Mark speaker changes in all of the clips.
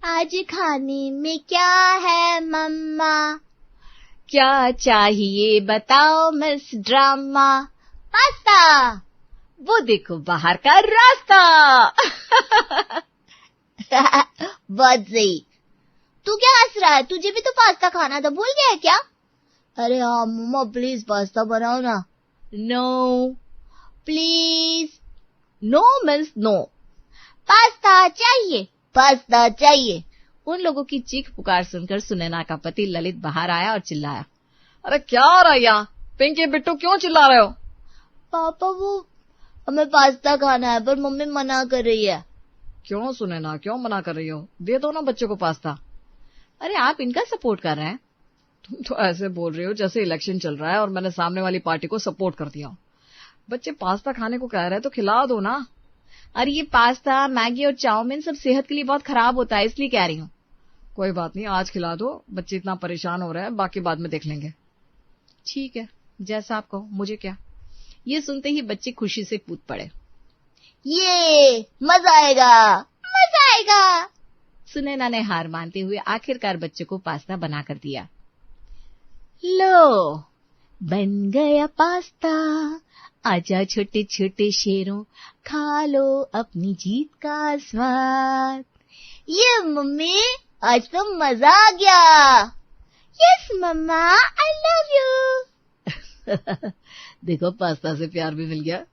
Speaker 1: आज खाने में क्या है मम्मा?
Speaker 2: क्या चाहिए बताओ मिस ड्रामा?
Speaker 1: पास्ता।
Speaker 2: वो देखो बाहर का रास्ता।
Speaker 1: बहुत सही। तू क्या हंस रहा है? तुझे भी तो पास्ता खाना था, भूल गया है क्या? अरे हाँ मम्मा, प्लीज पास्ता बनाओ ना।
Speaker 2: No
Speaker 1: please.
Speaker 2: No means no.
Speaker 1: Pasta चाहिए, पास्ता चाहिए।
Speaker 2: उन लोगों की चीख पुकार सुनकर सुनैना का पति ललित बाहर आया और चिल्लाया, अरे क्या हो रहा है यहाँ? पिंकी बिट्टू क्यों चिल्ला रहे हो?
Speaker 1: पापा वो हमें पास्ता खाना है पर मम्मी मना कर रही है।
Speaker 2: क्यों सुनैना, क्यों मना कर रही हो? दे दो ना बच्चों को पास्ता। अरे आप इनका सपोर्ट कर रहे हैं? तुम तो ऐसे बोल रही हो जैसे इलेक्शन चल रहा है और मैंने सामने वाली पार्टी को सपोर्ट कर दिया। बच्चे पास्ता खाने को कह रहे हैं तो खिला दो ना।
Speaker 1: अरे ये पास्ता, मैगी और चाउमीन सब सेहत के लिए बहुत खराब होता है, इसलिए कह रही हूँ।
Speaker 2: कोई बात नहीं, आज खिला दो। बच्चे इतना परेशान हो रहे हैं, बाकी बाद में देख लेंगे।
Speaker 1: ठीक है, जैसा आप कहो, मुझे क्या।
Speaker 2: ये सुनते ही बच्चे खुशी से कूद पड़े।
Speaker 1: ये मजा आएगा, मजा आएगा।
Speaker 2: सुनैना ने हार मानते हुए आखिरकार बच्चों को पास्ता बना कर दिया। लो बन गया पास्ता, आजा छोटे छोटे शेरों, खा लो अपनी जीत का स्वाद।
Speaker 1: ये मम्मी, आज तो मजा आ गया। Yes mama, I love you.
Speaker 2: देखो पास्ता से प्यार भी मिल गया।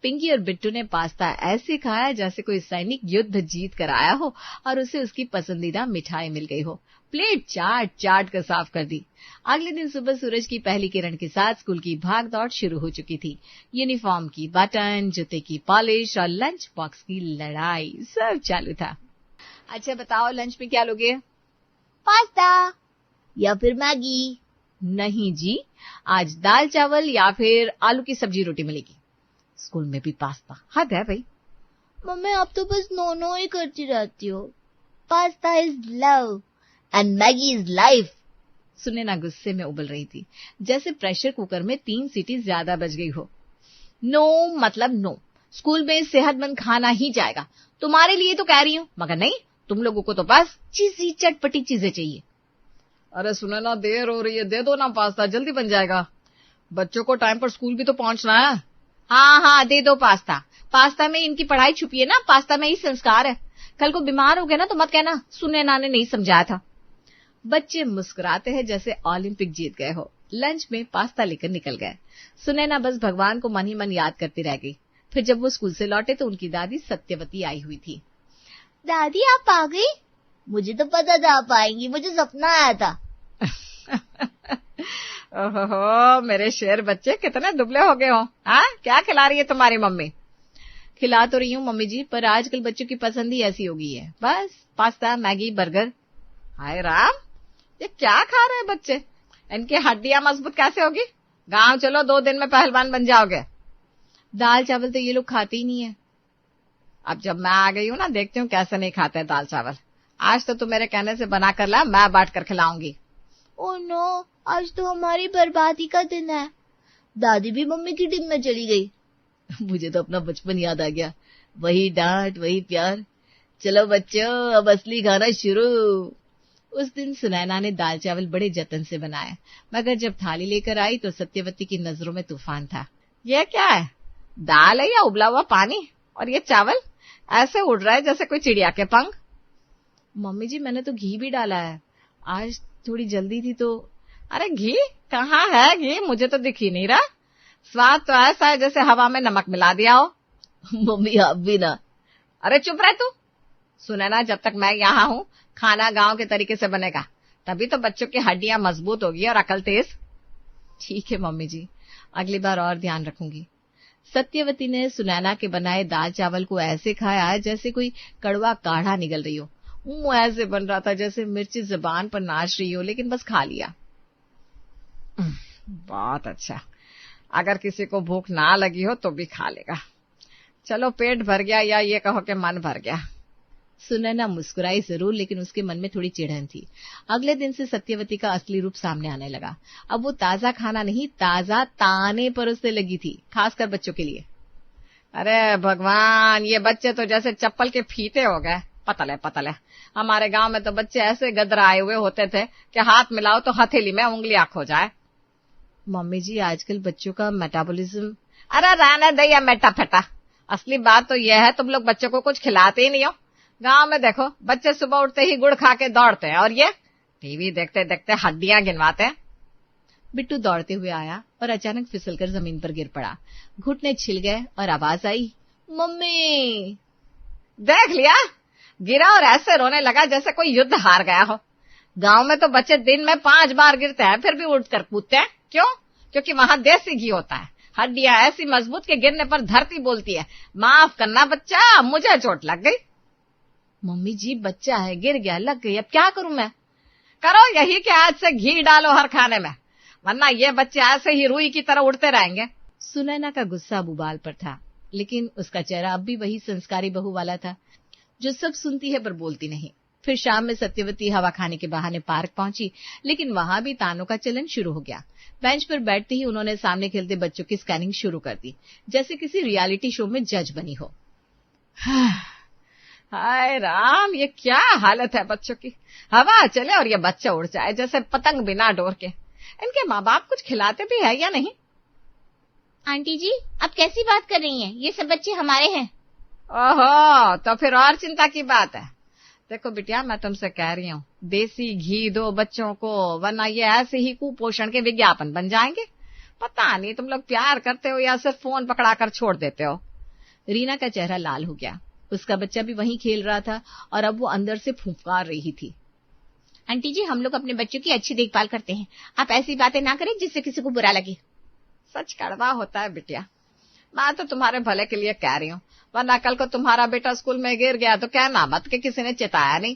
Speaker 2: पिंकी और बिट्टू ने पास्ता ऐसे खाया जैसे कोई सैनिक युद्ध जीत कर आया हो और उसे उसकी पसंदीदा मिठाई मिल गई हो। प्लेट चाट चाट कर साफ कर दी। अगले दिन सुबह सूरज की पहली किरण के साथ स्कूल की भाग दौड़ शुरू हो चुकी थी। यूनिफॉर्म की बटन, जूते की पॉलिश और लंच बॉक्स की लड़ाई सब चालू था। अच्छा बताओ, लंच में क्या लोगे?
Speaker 1: पास्ता या फिर मैगी?
Speaker 2: नहीं जी, आज दाल चावल या फिर आलू की सब्जी रोटी मिलेगी। स्कूल में भी पास्ता, हद है भाई।
Speaker 1: मम्मी आप तो बस नो नो ही करती रहती हो। Pasta is love and Maggi is life.
Speaker 2: Sunaina गुस्से में उबल रही थी, जैसे प्रेशर कुकर में 3 सीटी ज्यादा बज गई हो। नो मतलब नो, स्कूल में सेहतमंद खाना ही जाएगा। तुम्हारे लिए तो कह रही हूँ, मगर नहीं, तुम लोगों को तो बस चीजी चटपटी चीजें चाहिए। अरे सुनैना, देर हो रही है, दे दो ना पास्ता, जल्दी बन जाएगा। बच्चों को टाइम पर स्कूल भी तो पहुंचना है।
Speaker 1: हाँ हाँ, दे दो पास्ता। पास्ता में इनकी पढ़ाई छुपी है ना, पास्ता में ही संस्कार है। कल को बीमार हो गए ना तो मत कहना सुनैना ने नहीं समझाया था।
Speaker 2: बच्चे मुस्कुराते हैं जैसे ओलंपिक जीत गए हो। लंच में पास्ता लेकर निकल गए। सुनैना बस भगवान को मन ही मन याद करती रह गई। फिर जब वो स्कूल से लौटे तो उनकी दादी सत्यवती आई हुई थी।
Speaker 1: दादी आप आ गई? मुझे तो पता था आप आएंगी, मुझे सपना आया था।
Speaker 2: ओहो मेरे शेर बच्चे, कितने दुबले हो गए हो। हाँ, क्या खिला रही है तुम्हारी मम्मी?
Speaker 1: खिला तो रही हूँ मम्मी जी, पर आजकल बच्चों की पसंद ही ऐसी हो गई है, बस पास्ता मैगी बर्गर।
Speaker 2: हाय राम, ये क्या खा रहे हैं बच्चे? इनकी हड्डियां मजबूत कैसे होगी? गांव चलो, 2 दिन में पहलवान बन जाओगे।
Speaker 1: दाल चावल तो ये लोग खाते ही नहीं है।
Speaker 2: अब जब मैं आ गई हूँ ना, देखती हूँ कैसे नहीं खाते हैं दाल चावल। आज तो तू मेरे कहने से बना कर ला, मैं बांट कर खिलाऊंगी।
Speaker 1: ओह नो, आज तो हमारी बर्बादी का दिन है। दादी भी मम्मी की टीम में चली गई।
Speaker 2: मुझे तो अपना बचपन याद आ गया, वही डांट वही प्यार। चलो बच्चों, अब असली खाना शुरू। उस दिन सुनैना ने दाल चावल बड़े जतन से बनाए, मगर जब थाली लेकर आई तो सत्यवती की नजरों में तूफान था। यह क्या है? दाल है या उबला हुआ पानी? और ये चावल ऐसे उड़ रहा है जैसे कोई चिड़िया के पंख।
Speaker 1: मम्मी जी मैंने तो घी भी डाला है, आज थोड़ी जल्दी थी तो।
Speaker 2: अरे घी कहाँ है? घी मुझे तो दिख ही नहीं रहा। स्वाद तो ऐसा है जैसे हवा में नमक मिला दिया हो।
Speaker 1: मम्मी आप भी ना।
Speaker 2: अरे चुप रह तू। सुनैना, जब तक मैं यहाँ हूँ खाना गांव के तरीके से बनेगा, तभी तो बच्चों की हड्डियां मजबूत होगी और अकल तेज।
Speaker 1: ठीक है मम्मी जी, अगली बार और ध्यान रखूंगी। सत्यवती ने सुनैना के बनाए दाल चावल को ऐसे खाया जैसे कोई कड़वा काढ़ा निगल रही हो। मुंह ऐसे बन रहा था जैसे मिर्ची जुबान पर नाच रही हो, लेकिन बस खा लिया।
Speaker 2: बहुत अच्छा, अगर किसी को भूख ना लगी हो तो भी खा लेगा। चलो पेट भर गया, या ये कहो कि मन भर गया।
Speaker 1: सुनैना मुस्कुराई जरूर, लेकिन उसके मन में थोड़ी चिढ़न थी। अगले दिन से सत्यवती का असली रूप सामने आने लगा। अब वो ताजा खाना नहीं, ताजा ताने परोसने लगी थी, खासकर बच्चों के लिए।
Speaker 2: अरे भगवान, ये बच्चे तो जैसे चप्पल के फीते हो गए। पतले पतले। हमारे गांव में तो बच्चे ऐसे गदराए हुए होते थे कि हाथ मिलाओ तो हथेली में उंगलियां खो जाए।
Speaker 1: मम्मी जी, आजकल बच्चों का मेटाबॉलिज्म।
Speaker 2: अरे रहने दे या मेटा फेटा, असली बात तो यह है तुम लोग बच्चों को कुछ खिलाते ही नहीं हो। गांव में देखो बच्चे सुबह उठते ही गुड़ खा के दौड़ते हैं और ये टीवी देखते देखते हड्डियां गिनवाते हैं।
Speaker 1: बिट्टू दौड़ते हुए आया और अचानक फिसलकर जमीन पर गिर पड़ा। घुटने छिल गए और आवाज आई, मम्मी।
Speaker 2: देख लिया, गिरा और ऐसे रोने लगा जैसे कोई युद्ध हार गया हो। गांव में तो बच्चे दिन में 5 बार गिरते हैं फिर भी उठकर कूदते हैं। क्यों? क्योंकि वहां देसी घी होता है। हड्डियां ऐसी मजबूत के गिरने पर धरती बोलती है, माफ करना बच्चा, मुझे चोट लग गई।
Speaker 1: मम्मी जी, बच्चा है, गिर गया, लग गई, अब क्या करूं मैं?
Speaker 2: करो यही कि आज से घी डालो हर खाने में, वरना ये बच्चे ऐसे ही रुई की तरह उड़ते रहेंगे।
Speaker 1: सुनैना का गुस्सा अब उबाल पर था, लेकिन उसका चेहरा अब भी वही संस्कारी बहू वाला था जो सब सुनती है पर बोलती नहीं। फिर शाम में सत्यवती हवा खाने के बहाने पार्क पहुंची, लेकिन वहां भी तानों का चलन शुरू हो गया। बेंच पर बैठते ही उन्होंने सामने खेलते बच्चों की स्कैनिंग शुरू कर दी, जैसे किसी रियलिटी शो में जज बनी हो।
Speaker 2: हाय राम, ये क्या हालत है बच्चों की। हवा चले और ये बच्चा उड़ जाए जैसे पतंग बिना डोर के। इनके माँ बाप कुछ खिलाते भी है या नहीं?
Speaker 3: आंटी जी, आप कैसी बात कर रही हैं? ये सब बच्चे हमारे हैं।
Speaker 2: ओहो, तो फिर और चिंता की बात है। देखो बिटिया, मैं तुमसे कह रही हूँ, देसी घी दो बच्चों को, वरना ये ऐसे ही कुपोषण के विज्ञापन बन जाएंगे। पता नहीं तुम लोग प्यार करते हो या सिर्फ फोन पकड़ाकर छोड़ देते हो।
Speaker 1: रीना का चेहरा लाल हो गया। उसका बच्चा भी वहीं खेल रहा था और अब वो अंदर से फुफकार रही थी।
Speaker 3: आंटी जी, हम लोग अपने बच्चों की अच्छी देखभाल करते हैं, आप ऐसी बातें ना करें जिससे किसी को बुरा लगे।
Speaker 2: सच कड़वा होता है बिटिया, मैं तो तुम्हारे भले के लिए कह रही हूँ, वरना कल को तुम्हारा बेटा स्कूल में गिर गया तो कहना मत कि किसी ने चेताया नहीं।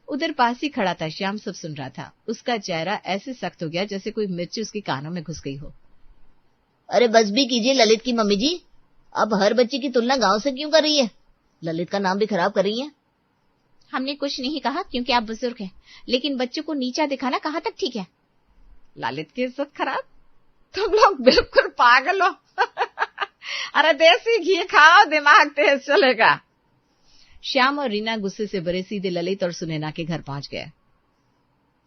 Speaker 1: उधर पास ही खड़ा था श्याम, सब सुन रहा था। उसका चेहरा ऐसे सख्त हो गया जैसे कोई मिर्च उसके कानों में घुस गई हो।
Speaker 4: अरे बस भी कीजिए ललित की मम्मी जी, अब हर बच्चे की तुलना गांव से क्यों कर रही है? ललित का नाम भी खराब कर रही है।
Speaker 3: हमने कुछ नहीं कहा क्योंकि आप बुजुर्ग हैं, लेकिन बच्चों को नीचा दिखाना कहाँ तक ठीक है?
Speaker 2: ललित की इज्जत खराब? तुम लोग बिल्कुल पागल हो। अरे देसी घी खाओ, दिमाग तेज चलेगा।
Speaker 1: श्याम और रीना गुस्से से भरे सीधे ललित और सुनैना के घर पहुंच गए।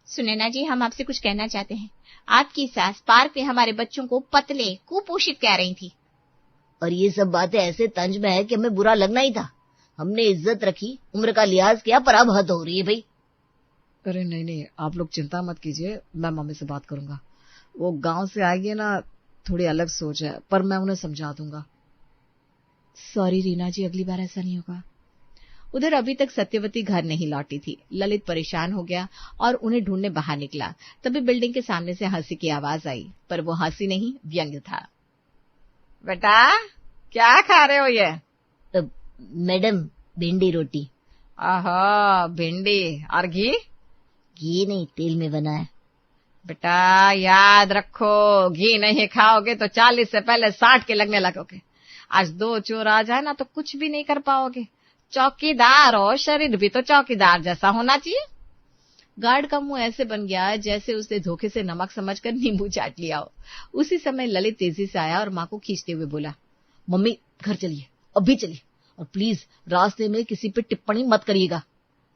Speaker 3: सुनैना जी, हम आपसे कुछ कहना चाहते हैं। आपकी सास पार्क में हमारे बच्चों को पतले कुपोषित कह रही थी।
Speaker 4: और ये सब बातें ऐसे तंज में है कि हमें बुरा लगना ही था। हमने इज्जत रखी, उम्र का लिहाज किया, पर अब हद हो रही है भाई।
Speaker 2: अरे नहीं नहीं, आप लोग चिंता मत कीजिए, मैं मम्मी से बात करूंगा। वो गांव से आई है ना, थोड़ी अलग सोच है, पर मैं उन्हें समझा दूंगा।
Speaker 1: सॉरी रीना जी, अगली बार ऐसा नहीं होगा। उधर अभी तक सत्यवती घर नहीं लौटी थी। ललित परेशान हो गया और उन्हें ढूंढने बाहर निकला। तभी बिल्डिंग के सामने से हंसी की आवाज आई, पर वो हंसी नहीं, व्यंग्य था।
Speaker 2: बेटा, क्या खा रहे हो ये?
Speaker 4: मैडम, भिंडी रोटी।
Speaker 2: आहा, भिंडी और घी?
Speaker 4: घी नहीं, तेल में बना है।
Speaker 2: बेटा याद रखो, घी नहीं खाओगे तो 40 से पहले 60 के लगने लगोगे। आज 2 चोर आ जाए ना तो कुछ भी नहीं कर पाओगे। चौकीदार हो, शरीर भी तो चौकीदार जैसा होना चाहिए।
Speaker 1: गार्ड का मुंह ऐसे बन गया जैसे उसने धोखे से नमक समझकर नींबू चाट लिया हो। उसी समय ललित तेजी से आया और माँ को खींचते हुए बोला,
Speaker 4: मम्मी घर चलिए, अभी चलिए, और प्लीज रास्ते में किसी पे टिप्पणी मत करिएगा।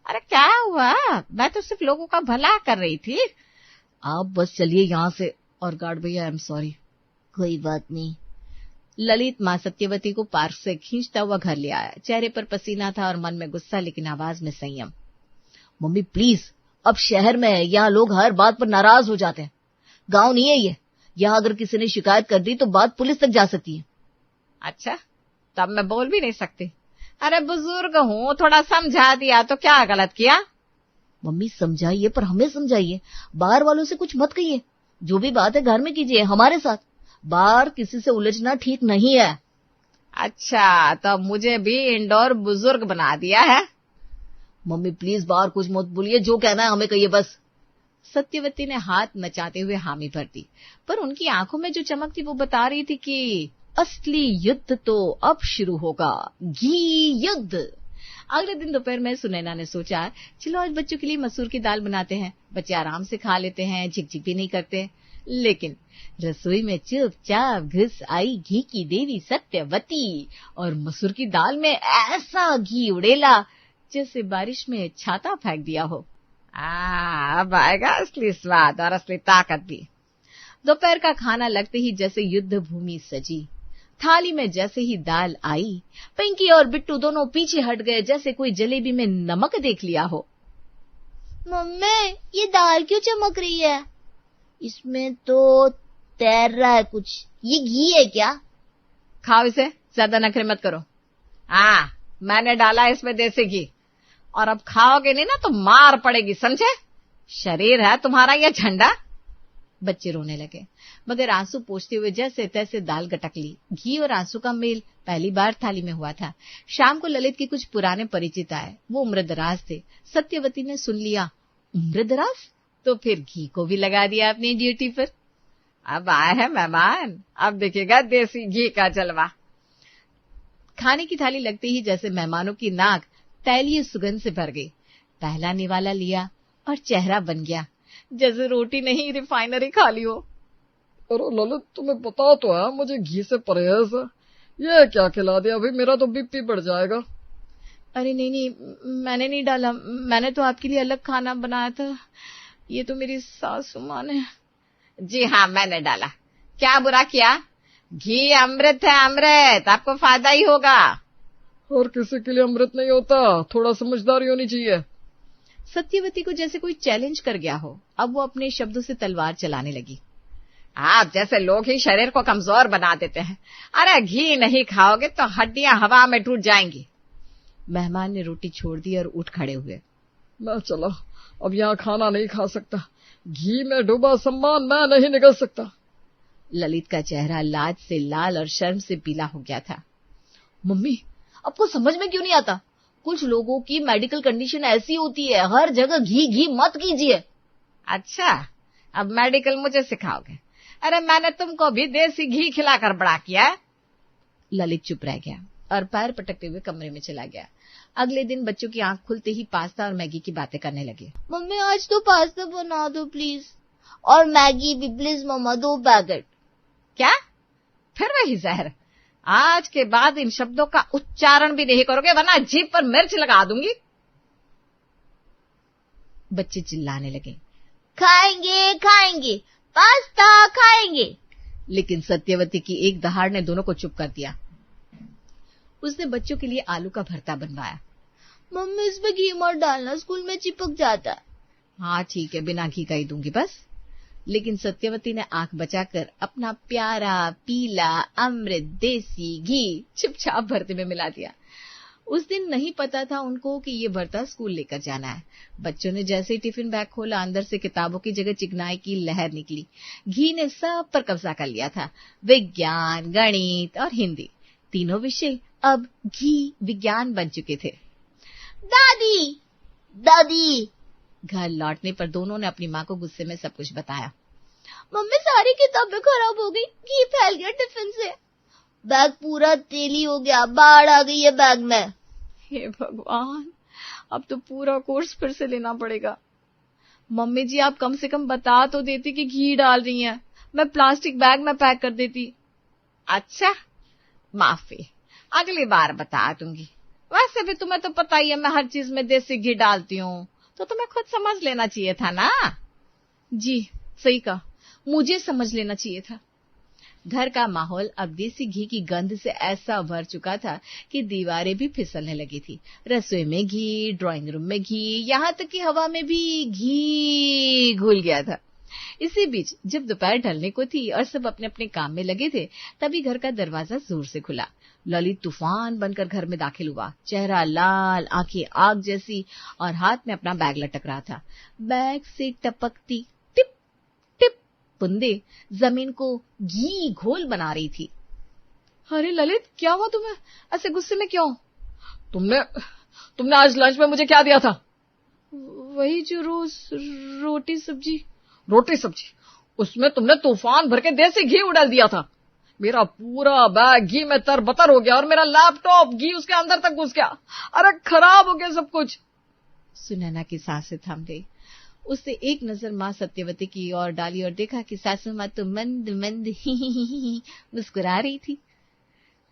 Speaker 2: अरे क्या हुआ, मैं तो सिर्फ लोगों का भला कर रही थी।
Speaker 4: आप बस चलिए यहाँ से।
Speaker 1: और गार्ड भैया, आई एम सॉरी।
Speaker 4: कोई बात नहीं।
Speaker 1: ललित माँ सत्यवती को पार्क से खींचता हुआ घर ले आया। चेहरे पर पसीना था और मन में गुस्सा, लेकिन आवाज में संयम।
Speaker 4: मम्मी प्लीज, अब शहर में है, यहाँ लोग हर बात पर नाराज हो जाते हैं। गांव नहीं है ये, यहाँ अगर किसी ने शिकायत कर दी तो बात पुलिस तक जा सकती है।
Speaker 2: अच्छा, तब मैं बोल भी नहीं सकती। अरे बुजुर्ग हूँ, थोड़ा समझा दिया तो क्या गलत किया?
Speaker 4: मम्मी समझाइए, पर हमें समझाइए, बाहर वालों से कुछ मत कहिए। जो भी बात है घर में कीजिए हमारे साथ, बाहर किसी से उलझना ठीक नहीं है।
Speaker 2: अच्छा, तो मुझे भी इंडोर बुजुर्ग बना दिया है।
Speaker 4: मम्मी प्लीज बाहर कुछ मत बोलिए, जो कहना है हमें कहिए बस।
Speaker 1: सत्यवती ने हाथ मचाते हुए हामी भर दी, पर उनकी आंखों में जो चमक थी वो बता रही थी कि असली युद्ध तो अब शुरू होगा, घी युद्ध। अगले दिन दोपहर में सुनैना ने सोचा, चलो आज बच्चों के लिए मसूर की दाल बनाते हैं। बच्चे आराम से खा लेते हैं, झिकझिक भी नहीं करते। लेकिन रसोई में चुपचाप घुस आई घी की देवी सत्यवती और मसूर की दाल में ऐसा घी उड़ेला जैसे बारिश में छाता फेंक दिया हो। अब आएगा असली स्वाद और असली ताकत भी। दोपहर का खाना लगते ही जैसे युद्ध भूमि सजी। थाली में जैसे ही दाल आई, पिंकी और बिट्टू दोनों पीछे हट गए जैसे कोई जलेबी में नमक देख लिया हो।
Speaker 4: मम्मी, ये दाल क्यों चमक रही है? इसमें तो तैर रहा है कुछ। ये घी है क्या?
Speaker 1: खाओ इसे, ज्यादा नखरे मत करो। मैंने डाला इसमें देसी घी, और अब खाओगे नहीं ना तो मार पड़ेगी, समझे? शरीर है तुम्हारा या झंडा? बच्चे रोने लगे, मगर आंसू पोंछते हुए जैसे तैसे दाल गटक ली। घी और आंसू का मेल पहली बार थाली में हुआ था। शाम को ललित के कुछ पुराने परिचित आए। वो उम्रदराज थे। सत्यवती ने सुन लिया, उम्रदराज? तो फिर घी को भी लगा दिया अपनी ड्यूटी पर। अब आए हैं मेहमान, अब देखेगा देसी घी का जलवा। खाने की थाली लगते ही जैसे मेहमानों की नाक तैलीय सुगंध से भर गई। पहला निवाला लिया और चेहरा बन गया जैसे रोटी नहीं रिफाइनरी खा ली हो।
Speaker 2: अरे ललित, तुम्हें पता तो है मुझे घी से परहेज है। ये क्या खिला दिया? अभी मेरा तो बीपी बढ़ जाएगा।
Speaker 1: अरे नहीं, मैंने नहीं डाला। मैंने तो आपके लिए अलग खाना बनाया था। ये तो मेरी सासू माँ ने। जी हाँ, मैंने डाला। क्या बुरा किया? घी अमृत है, अमृत। आपको फायदा ही होगा।
Speaker 2: और किसी के लिए अमृत नहीं होता, थोड़ा समझदारी होनी चाहिए।
Speaker 1: सत्यवती को जैसे कोई चैलेंज कर गया हो। अब वो अपने शब्दों से तलवार चलाने लगी। आप जैसे लोग ही शरीर को कमजोर बना देते हैं। अरे घी नहीं खाओगे तो हड्डियां हवा में टूट जाएंगी। मेहमान ने रोटी छोड़ दी और उठ खड़े हुए।
Speaker 2: मैं चला, अब यहाँ खाना नहीं खा सकता। घी में डूबा सम्मान मैं नहीं निकल सकता।
Speaker 1: ललित का चेहरा लाज से लाल और शर्म से पीला हो गया था।
Speaker 4: मम्मी, आपको समझ में क्यों नहीं आता? कुछ लोगों की मेडिकल कंडीशन ऐसी होती है, हर जगह घी घी मत कीजिए।
Speaker 1: अच्छा, अब मेडिकल मुझे सिखाओगे? अरे मैंने तुमको भी देसी घी खिलाकर बड़ा किया है। ललित चुप रह गया और पैर पटकते हुए कमरे में चला गया। अगले दिन बच्चों की आंख खुलते ही पास्ता और मैगी की बातें करने लगे।
Speaker 4: मम्मी, आज तो पास्ता बना दो प्लीज, और मैगी भी प्लीज मम्मा, 2 पैकेट।
Speaker 1: क्या? फिर वही जहर? आज के बाद इन शब्दों का उच्चारण भी नहीं करोगे वरना जीभ पर मिर्च लगा दूंगी। बच्चे चिल्लाने लगे,
Speaker 4: खाएंगे खाएंगे, पास्ता खाएंगे।
Speaker 1: लेकिन सत्यवती की एक दहाड़ ने दोनों को चुप कर दिया। उसने बच्चों के लिए आलू का भरता बनवाया।
Speaker 4: मम्मी, इसमें घी मत डालना, स्कूल में चिपक जाता है।
Speaker 1: हाँ ठीक है, बिना घी का ही दूंगी बस। लेकिन सत्यवती ने आंख बचाकर अपना प्यारा पीला अमृत देसी घी चुपचाप भरते में मिला दिया। उस दिन नहीं पता था उनको कि ये भरता स्कूल लेकर जाना है। बच्चों ने जैसे ही टिफिन बैग खोला, अंदर से किताबों की जगह चिकनाई की लहर निकली। घी ने सब पर कब्जा कर लिया था। विज्ञान, गणित और हिंदी, तीनों विषय अब घी विज्ञान बन चुके थे।
Speaker 4: दादी दादी,
Speaker 1: घर लौटने पर दोनों ने अपनी माँ को गुस्से में सब कुछ बताया।
Speaker 4: मम्मी, सारी किताबें खराब हो गई, घी फैल गया टिफिन से, बैग पूरा तेली हो गया, बाढ़ आ गई है बैग में।
Speaker 1: हे भगवान, अब तो पूरा कोर्स फिर से लेना पड़ेगा। मम्मी जी, आप कम से कम बता तो देती कि घी डाल रही हैं, मैं प्लास्टिक बैग में पैक कर देती। अच्छा, माफी, अगली बार बता दूंगी। वैसे भी तुम्हें तो पता ही है मैं हर चीज में देसी घी डालती हूँ, तो तुम्हें खुद समझ लेना चाहिए था ना। जी सही कहा, मुझे समझ लेना चाहिए था। घर का माहौल अब देसी घी की गंध से ऐसा भर चुका था कि दीवारें भी फिसलने लगी थी। रसोई में घी, ड्राइंग रूम में घी, यहाँ तक कि हवा में भी घी घुल गया था। इसी बीच जब दोपहर ढलने को थी और सब अपने अपने काम में लगे थे, तभी घर का दरवाजा जोर से खुला। ललित तूफान बनकर घर में दाखिल हुआ। चेहरा लाल, आंखें आग जैसी, और हाथ में अपना बैग लटक रहा था। बैग से टपकती टिप टिप बूंदें जमीन को घी घोल बना रही थी। अरे ललित, क्या हुआ तुम्हें? ऐसे गुस्से में क्यों?
Speaker 2: तुमने आज लंच में मुझे क्या दिया था?
Speaker 1: वही जो रोज रोटी सब्जी।
Speaker 2: रोटी सब्जी? उसमें तुमने तूफान भर के देसी घी उड़ाल दिया था। मेरा पूरा बैग घी में तरबतर हो गया और मेरा लैपटॉप घी उसके अंदर तक घुस गया। अरे खराब हो गया सब कुछ।
Speaker 1: सुनैना की सांसें थम गई। उससे एक नजर माँ सत्यवती की ओर डाली और देखा कि सासू माँ तो मंद मंद ही मुस्कुरा रही थी।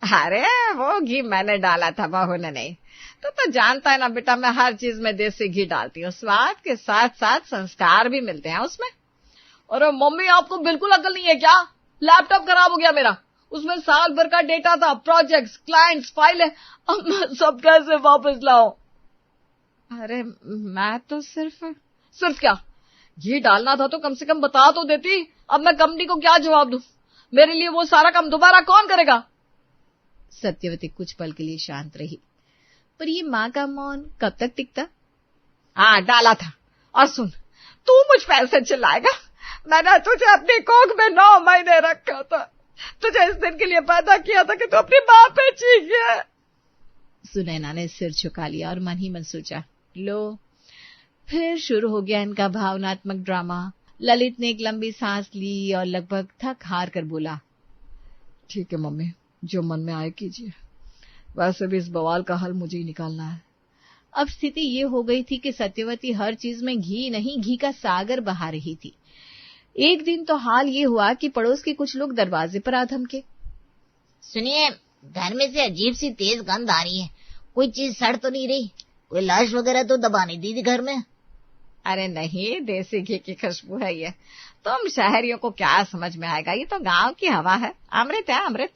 Speaker 2: अरे वो घी मैंने डाला था, बहू ने नहीं। तो जानता है ना बेटा, मैं हर चीज में देसी घी डालती हूँ, स्वाद के साथ साथ संस्कार भी मिलते हैं उसमें। अरे मम्मी, आपको बिल्कुल अकल नहीं है क्या? लैपटॉप खराब हो गया मेरा, उसमें साल भर का डेटा था, प्रोजेक्ट्स, क्लाइंट्स, फाइलें, अब मैं सब कैसे वापस लाऊं? अरे मैं तो सिर्फ क्या, घी डालना था तो कम से कम बता तो देती। अब मैं कंपनी को क्या जवाब दूं? मेरे लिए वो सारा काम दोबारा कौन करेगा?
Speaker 1: सत्यवती कुछ पल के लिए शांत रही, पर ये माँ का मौन कब तक टिकता?
Speaker 2: हाँ, डाला था। और सुन, तू मुझ पर ऐसे चिल्लाएगा? मैंने तुझे अपनी कोख में 9 महीने रखा था, तुझे इस दिन के लिए पैदा किया था कि तू अपनी माँ पे चीखे।
Speaker 1: सुनैना ने सिर झुका लिया और मन ही मन सोचा, लो फिर शुरू हो गया इनका भावनात्मक ड्रामा। ललित ने एक लंबी सांस ली और लगभग थक हार कर बोला, ठीक है मम्मी, जो मन में आए कीजिए, वैसे भी इस बवाल का हल मुझे ही निकालना है। अब स्थिति ये हो गई थी कि सत्यवती हर चीज में घी नहीं, घी का सागर बहा रही थी। एक दिन तो हाल ये हुआ कि पड़ोस के कुछ लोग दरवाजे पर आ धमके,
Speaker 4: सुनिए, घर में से अजीब सी तेज गंध आ रही है, कोई चीज सड़ तो नहीं रही? कोई लाश वगैरह तो दबा नहीं दी थी घर में?
Speaker 2: अरे नहीं, देसी घी की खुशबू है ये। तुम शहरियों को क्या समझ में आएगा, ये तो गांव की हवा है, अमृत है, अमृत।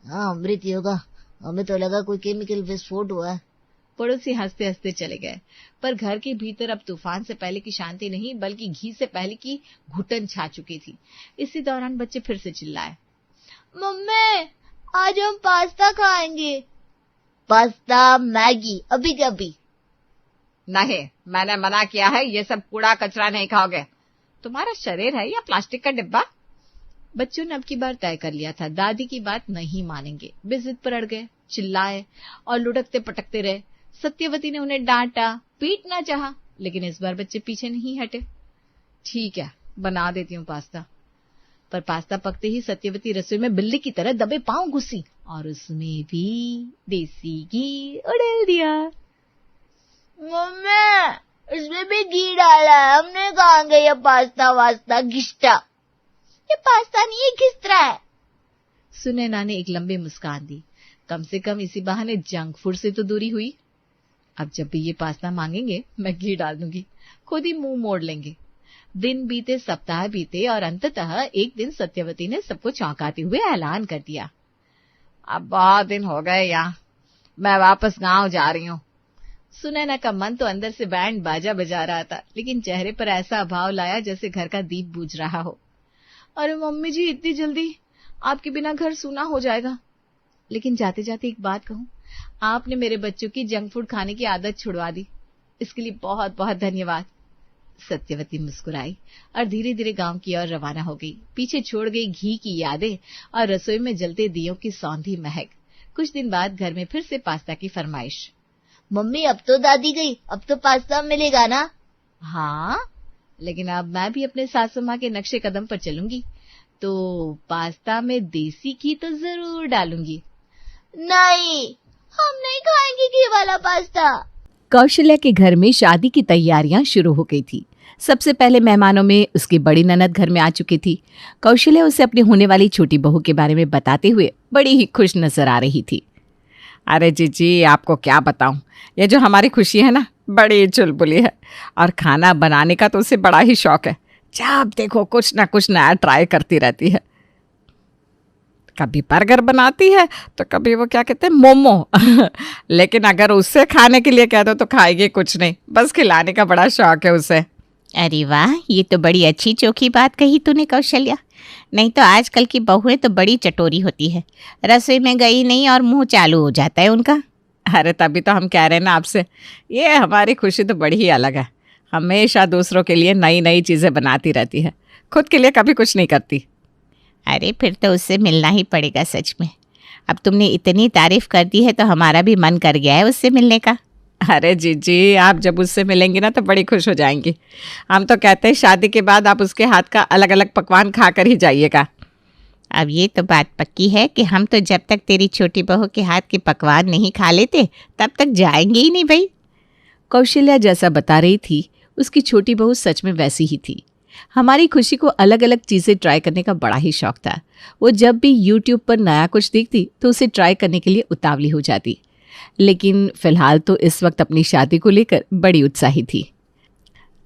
Speaker 4: हाँ, अमृत ही होगा, हमें तो लगा कोई केमिकल विस्फोट हुआ है।
Speaker 1: पड़ोसी हंसते हंसते चले गए, पर घर के भीतर अब तूफान से पहले की शांति नहीं, बल्कि घी से पहले की घुटन छा चुकी थी। इसी दौरान बच्चे फिर से चिल्लाए,
Speaker 4: मम्मी आज हम पास्ता खाएंगे। पास्ता, मैगी, अभी क्या अभी?
Speaker 2: नहीं, मैंने मना किया है, ये सब कूड़ा कचरा नहीं खाओगे। तुम्हारा शरीर है या प्लास्टिक का डिब्बा?
Speaker 1: बच्चों ने अब की बार तय कर लिया था, दादी की बात नहीं मानेंगे। वे जिद पर अड़ गए, चिल्लाए और लुढ़कते पटकते रहे। सत्यवती ने उन्हें डांटा, पीटना चाहा, लेकिन इस बार बच्चे पीछे नहीं हटे। ठीक है, बना देती हूँ पास्ता। पर पास्ता पकते ही सत्यवती रसोई में बिल्ली की तरह दबे पांव घुसी और उसमें भी देसी घी उड़ेल दिया।
Speaker 4: मम्मी, इसमें भी घी डाला है, हमने खाएंगे ये पास्ता वास्ता घिस्टा। ये पास्ता नहीं, ये घिस्ट्रा है।
Speaker 1: सुनैना ने एक लंबी मुस्कान दी, कम से कम इसी बहाने जंक फूड से तो दूरी हुई। अब जब भी ये पास्ता मांगेंगे मैं घी डाल दूंगी, खुद ही मुंह मोड़ लेंगे। दिन बीते, सप्ताह बीते और अंततः एक दिन सत्यवती ने सबको चौंकाते हुए ऐलान कर दिया,
Speaker 2: अब बहुत दिन हो गए यहाँ, मैं वापस गांव जा रही हूँ।
Speaker 1: सुनैना का मन तो अंदर से बैंड बाजा बजा रहा था, लेकिन चेहरे पर ऐसा भाव लाया जैसे घर का दीप बुझ रहा हो। अरे मम्मी जी, इतनी जल्दी? आपके बिना घर सूना हो जाएगा। लेकिन जाते जाते एक बात कहूं, आपने मेरे बच्चों की जंक फूड खाने की आदत छुड़वा दी, इसके लिए बहुत बहुत धन्यवाद। सत्यवती मुस्कुराई और धीरे धीरे गांव की ओर रवाना हो गई। पीछे छोड़ गई घी की यादें और रसोई में जलते दियों की सौंधी महक। कुछ दिन बाद घर में फिर से पास्ता की फरमाइश।
Speaker 4: मम्मी, अब तो दादी गई, अब तो पास्ता मिलेगा ना?
Speaker 1: हाँ, लेकिन अब मैं भी अपने सासू माँ के नक्शे कदम पर चलूंगी, तो पास्ता में देसी घी तो जरूर डालूंगी।
Speaker 4: नहीं, हम नहीं खाएंगे घी वाला पास्ता।
Speaker 5: कौशल्या के घर में शादी की तैयारियां शुरू हो गई थी। सबसे पहले मेहमानों में उसकी बड़ी ननद घर में आ चुकी थी। कौशल्या उसे अपनी होने वाली छोटी बहू के बारे में बताते हुए बड़ी ही खुश नजर आ रही थी।
Speaker 2: अरे जीजी, आपको क्या बताऊं, ये जो हमारी खुशी है ना, बड़ी चुलबुली है और खाना बनाने का तो उसे बड़ा ही शौक है। जब देखो कुछ ना कुछ नया ट्राई करती रहती है। कभी बर्गर बनाती है तो कभी वो क्या कहते हैं, मोमो। लेकिन अगर उससे खाने के लिए कह दो तो खाएगी कुछ नहीं, बस खिलाने का बड़ा शौक है उसे।
Speaker 3: अरे वाह, ये तो बड़ी अच्छी चोखी बात कही तूने कौशल्या। नहीं तो आजकल की बहुएं तो बड़ी चटोरी होती है, रसोई में गई नहीं और मुंह चालू हो जाता है उनका।
Speaker 2: अरे तभी तो हम कह रहे हैं ना आपसे, ये हमारी खुशी तो बड़ी ही अलग है। हमेशा दूसरों के लिए नई नई चीजें बनाती रहती है, खुद के लिए कभी कुछ नहीं करती।
Speaker 3: अरे फिर तो उससे मिलना ही पड़ेगा सच में। अब तुमने इतनी तारीफ कर दी है तो हमारा भी मन कर गया है उससे मिलने का।
Speaker 2: अरे जीजी, आप जब उससे मिलेंगी ना तो बड़ी खुश हो जाएंगी। हम तो कहते हैं शादी के बाद आप उसके हाथ का अलग अलग पकवान खा कर ही जाइएगा।
Speaker 3: अब ये तो बात पक्की है कि हम तो जब तक तेरी छोटी बहू के हाथ के पकवान नहीं खा लेते तब तक जाएंगे ही नहीं भाई।
Speaker 5: कौशल्या जैसा बता रही थी, उसकी छोटी बहू सच में वैसी ही थी। हमारी खुशी को अलग अलग चीज़ें ट्राई करने का बड़ा ही शौक था। वो जब भी यूट्यूब पर नया कुछ देखती तो उसे ट्राई करने के लिए उतावली हो जाती, लेकिन फिलहाल तो इस वक्त अपनी शादी को लेकर बड़ी उत्साही थी।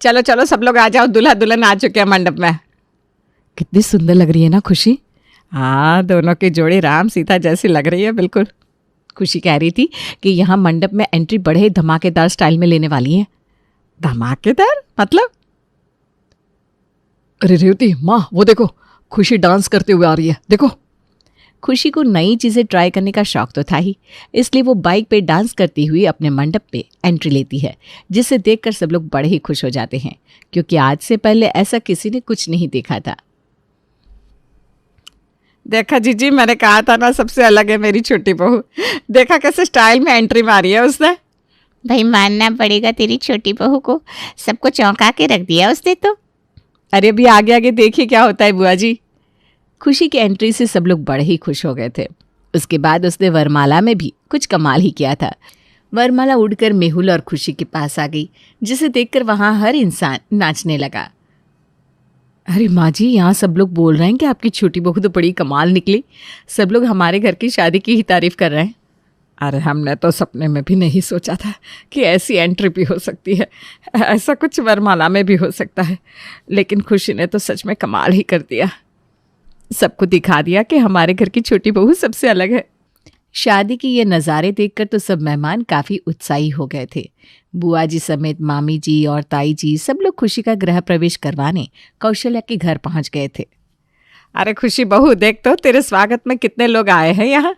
Speaker 2: चलो चलो सब लोग आ जाओ, दूल्हा दुल्हन आ चुके हैं मंडप में।
Speaker 5: कितनी सुंदर लग रही है ना खुशी।
Speaker 2: हाँ, दोनों की जोड़ी राम सीता जैसी लग रही है बिल्कुल।
Speaker 5: खुशी कह रही थी कि यहाँ मंडप में एंट्री बड़े धमाकेदार स्टाइल में लेने वाली है।
Speaker 2: धमाकेदार मतलब?
Speaker 5: अरे रेवती माँ, वो देखो खुशी डांस करते हुए आ रही है, देखो। खुशी को नई चीज़ें ट्राई करने का शौक तो था ही, इसलिए वो बाइक पे डांस करती हुई अपने मंडप पे एंट्री लेती है, जिसे देखकर सब लोग बड़े ही खुश हो जाते हैं, क्योंकि आज से पहले ऐसा किसी ने कुछ नहीं देखा था।
Speaker 2: देखा जीजी, मैंने कहा था ना सबसे अलग है मेरी छोटी बहू। देखा कैसे स्टाइल में एंट्री मारी है उसने।
Speaker 3: भाई मानना पड़ेगा तेरी छोटी बहू को, सबको चौंका के रख दिया उसने तो।
Speaker 2: अरे अभी आगे आगे देखिए क्या होता है बुआ जी।
Speaker 5: खुशी की एंट्री से सब लोग बड़े ही खुश हो गए थे। उसके बाद उसने वरमाला में भी कुछ कमाल ही किया था। वरमाला उड़कर मेहुल और खुशी के पास आ गई, जिसे देखकर वहां हर इंसान नाचने लगा। अरे माँ जी, यहाँ सब लोग बोल रहे हैं कि आपकी छोटी बहू तो बड़ी कमाल निकली। सब लोग हमारे घर की शादी की ही तारीफ कर रहे हैं।
Speaker 2: अरे हमने तो सपने में भी नहीं सोचा था कि ऐसी एंट्री भी हो सकती है। ऐसा कुछ वरमाला में भी हो सकता है, लेकिन खुशी ने तो सच में कमाल ही कर दिया।
Speaker 5: सबको दिखा दिया कि हमारे घर की छोटी बहू सबसे अलग है। शादी के ये नज़ारे देखकर तो सब मेहमान काफ़ी उत्साही हो गए थे। बुआ जी समेत मामी जी और ताई जी सब लोग खुशी का गृह प्रवेश करवाने कौशल्या के घर पहुंच गए थे।
Speaker 2: अरे खुशी बहू, देख तो तेरे स्वागत में कितने लोग आए हैं यहाँ।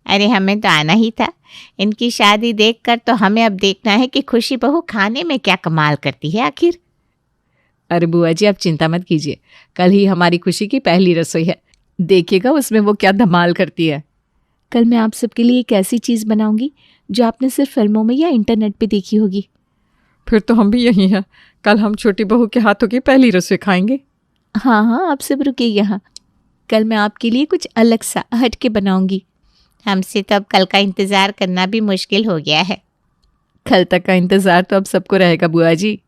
Speaker 3: अरे हमें तो आना ही था। इनकी शादी देखकर तो हमें अब देखना है कि खुशी बहू खाने में क्या कमाल करती है आखिर।
Speaker 5: अरे बुआ जी, आप चिंता मत कीजिए, कल ही हमारी खुशी की पहली रसोई है, देखिएगा उसमें वो क्या धमाल करती है। कल मैं आप सबके लिए एक ऐसी चीज़ बनाऊंगी जो आपने सिर्फ फिल्मों में या इंटरनेट पे देखी होगी।
Speaker 2: फिर तो हम भी यही हैं, कल हम छोटी बहू के हाथों की पहली रसोई खाएंगे।
Speaker 5: हाँ हाँ, आप सब रुकिए यहाँ, कल मैं आपके लिए कुछ अलग सा हट के बनाऊंगी।
Speaker 3: हमसे तो अब कल का इंतज़ार करना भी मुश्किल हो गया है।
Speaker 5: कल तक का इंतज़ार तो अब सबको रहेगा बुआ जी।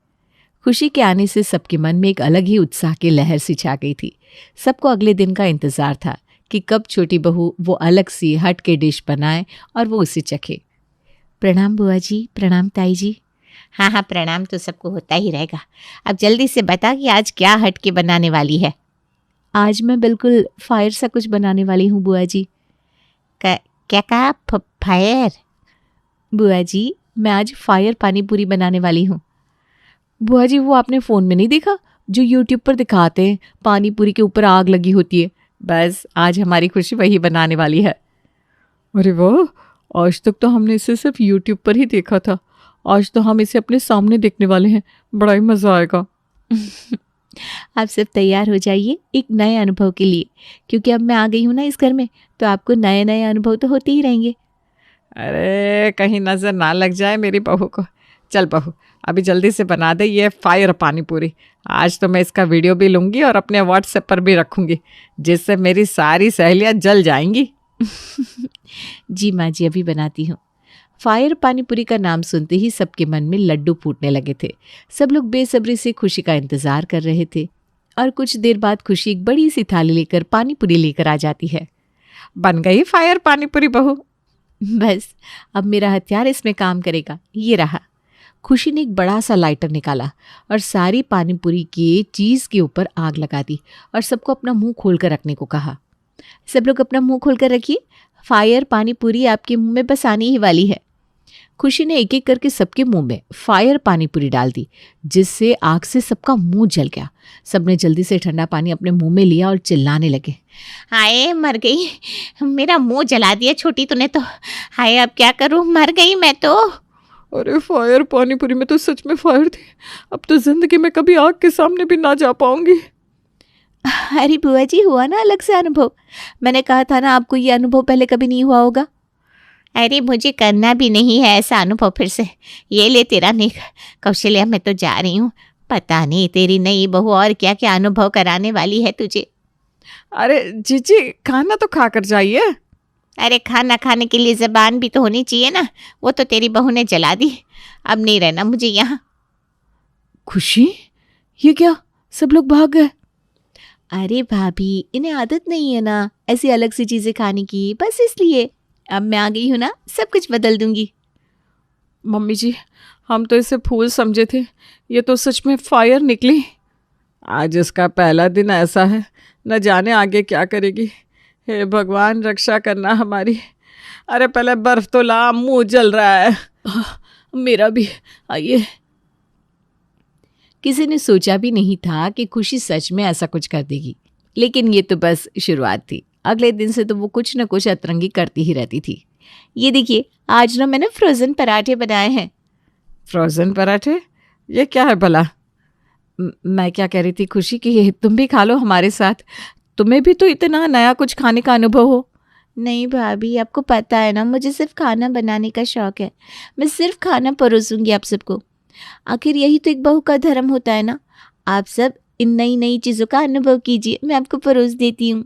Speaker 5: खुशी के आने से सबके मन में एक अलग ही उत्साह की लहर सी छा गई थी। सबको अगले दिन का इंतज़ार था कि कब छोटी बहू वो अलग सी हट के डिश बनाए और वो उसे चखे।
Speaker 3: प्रणाम बुआ जी, प्रणाम ताई जी। हाँ हाँ, प्रणाम तो सबको होता ही रहेगा। अब जल्दी से बता कि आज क्या हट के बनाने वाली है।
Speaker 5: आज मैं बिल्कुल फायर सा कुछ बनाने वाली हूँ बुआ जी।
Speaker 3: क्या कहा? फायर?
Speaker 5: बुआ जी, मैं आज फायर पानी पूरी बनाने वाली हूँ। बुआ जी, वो आपने फ़ोन में नहीं देखा जो यूट्यूब पर दिखाते हैं, पानी पूरी के ऊपर आग लगी होती है? बस आज हमारी खुशी वही बनाने वाली है।
Speaker 2: अरे वाह, आज तक तो हमने इसे सिर्फ यूट्यूब पर ही देखा था, आज तो हम इसे अपने सामने देखने वाले हैं। बड़ा ही मज़ा आएगा।
Speaker 5: आप सब तैयार हो जाइए एक नए अनुभव के लिए, क्योंकि अब मैं आ गई हूँ ना इस घर में, तो आपको नए नए अनुभव तो होते ही रहेंगे।
Speaker 2: अरे कहीं नज़र ना लग जाए मेरी बहू को। चल बहू, अभी जल्दी से बना दे ये फायर पानी पूरी। आज तो मैं इसका वीडियो भी लूँगी और अपने व्हाट्सएप पर भी रखूँगी, जिससे मेरी सारी सहेलियाँ जल जाएंगी।
Speaker 5: जी माँ जी, अभी बनाती हूँ। फायर पानीपुरी का नाम सुनते ही सबके मन में लड्डू फूटने लगे थे। सब लोग बेसब्री से खुशी का इंतजार कर रहे थे और कुछ देर बाद खुशी एक बड़ी सी थाली लेकर पानीपुरी लेकर आ जाती है।
Speaker 2: बन गई फायर पानीपुरी बहू।
Speaker 5: बस अब मेरा हथियार इसमें काम करेगा, ये रहा। खुशी ने एक बड़ा सा लाइटर निकाला और सारी पानीपुरी के चीज़ के ऊपर आग लगा दी और सबको अपना मुंह खोलकर रखने को कहा। सब लोग अपना मुंह खोलकर रखिए, फायर पानीपुरी आपके मुंह में बस आने ही वाली है। खुशी ने एक एक करके सबके मुंह में फायर पानीपुरी डाल दी, जिससे आग से सबका मुंह जल गया। सबने जल्दी से ठंडा पानी अपने मुंह में लिया और चिल्लाने लगे,
Speaker 3: हाय मर गई, मेरा मुंह जला दिया छोटी तूने तो। हाय अब क्या करूं, मर गई मैं तो।
Speaker 2: अरे फायर पानीपुरी में तो सच में फायर थी, अब तो जिंदगी में कभी आग के सामने भी ना जा पाऊंगी।
Speaker 5: अरे बुआ जी, हुआ ना अलग से अनुभव। मैंने कहा था ना आपको ये अनुभव पहले कभी नहीं हुआ होगा।
Speaker 3: अरे मुझे करना भी नहीं है ऐसा अनुभव फिर से। ये ले तेरा नेक। कौशल्या, मैं तो जा रही हूँ, पता नहीं तेरी नई बहू और क्या क्या अनुभव कराने वाली है तुझे।
Speaker 2: अरे जीजी, खाना तो खा कर जाइए।
Speaker 3: अरे खाना खाने के लिए ज़बान भी तो होनी चाहिए ना, वो तो तेरी बहू ने जला दी। अब नहीं रहना मुझे यहाँ।
Speaker 5: खुशी, ये क्या, सब लोग भाग गए।
Speaker 3: अरे भाभी, इन्हें आदत नहीं है ना ऐसी अलग सी चीजें खाने की, बस इसलिए। अब मैं आ गई हूँ ना, सब कुछ बदल दूंगी।
Speaker 5: मम्मी जी, हम तो इसे फूल समझे थे, ये तो सच में फायर निकली। आज इसका पहला दिन ऐसा है, न जाने आगे क्या करेगी। हे भगवान, रक्षा करना हमारी। अरे पहले बर्फ तो ला, मुंह जल रहा है। मेरा भी, आइए।
Speaker 2: किसी ने सोचा भी नहीं था कि खुशी सच में ऐसा कुछ कर देगी, लेकिन ये तो बस शुरुआत थी। अगले दिन से तो वो कुछ न कुछ अतरंगी करती ही रहती थी। ये देखिए, आज ना मैंने फ्रोजन पराठे बनाए हैं।
Speaker 5: फ्रोजन पराठे? ये क्या है भला? मैं क्या कह रही थी खुशी कि ये तुम भी खा लो हमारे साथ, तुम्हें भी तो इतना नया कुछ खाने का अनुभव हो।
Speaker 3: नहीं भाभी, आपको पता है ना, मुझे सिर्फ खाना बनाने का शौक है। मैं सिर्फ खाना परोसूंगी आप सबको। आखिर यही तो एक बहू का धर्म होता है ना। आप सब इन नई नई चीज़ों का अनुभव कीजिए, मैं आपको परोस देती हूँ।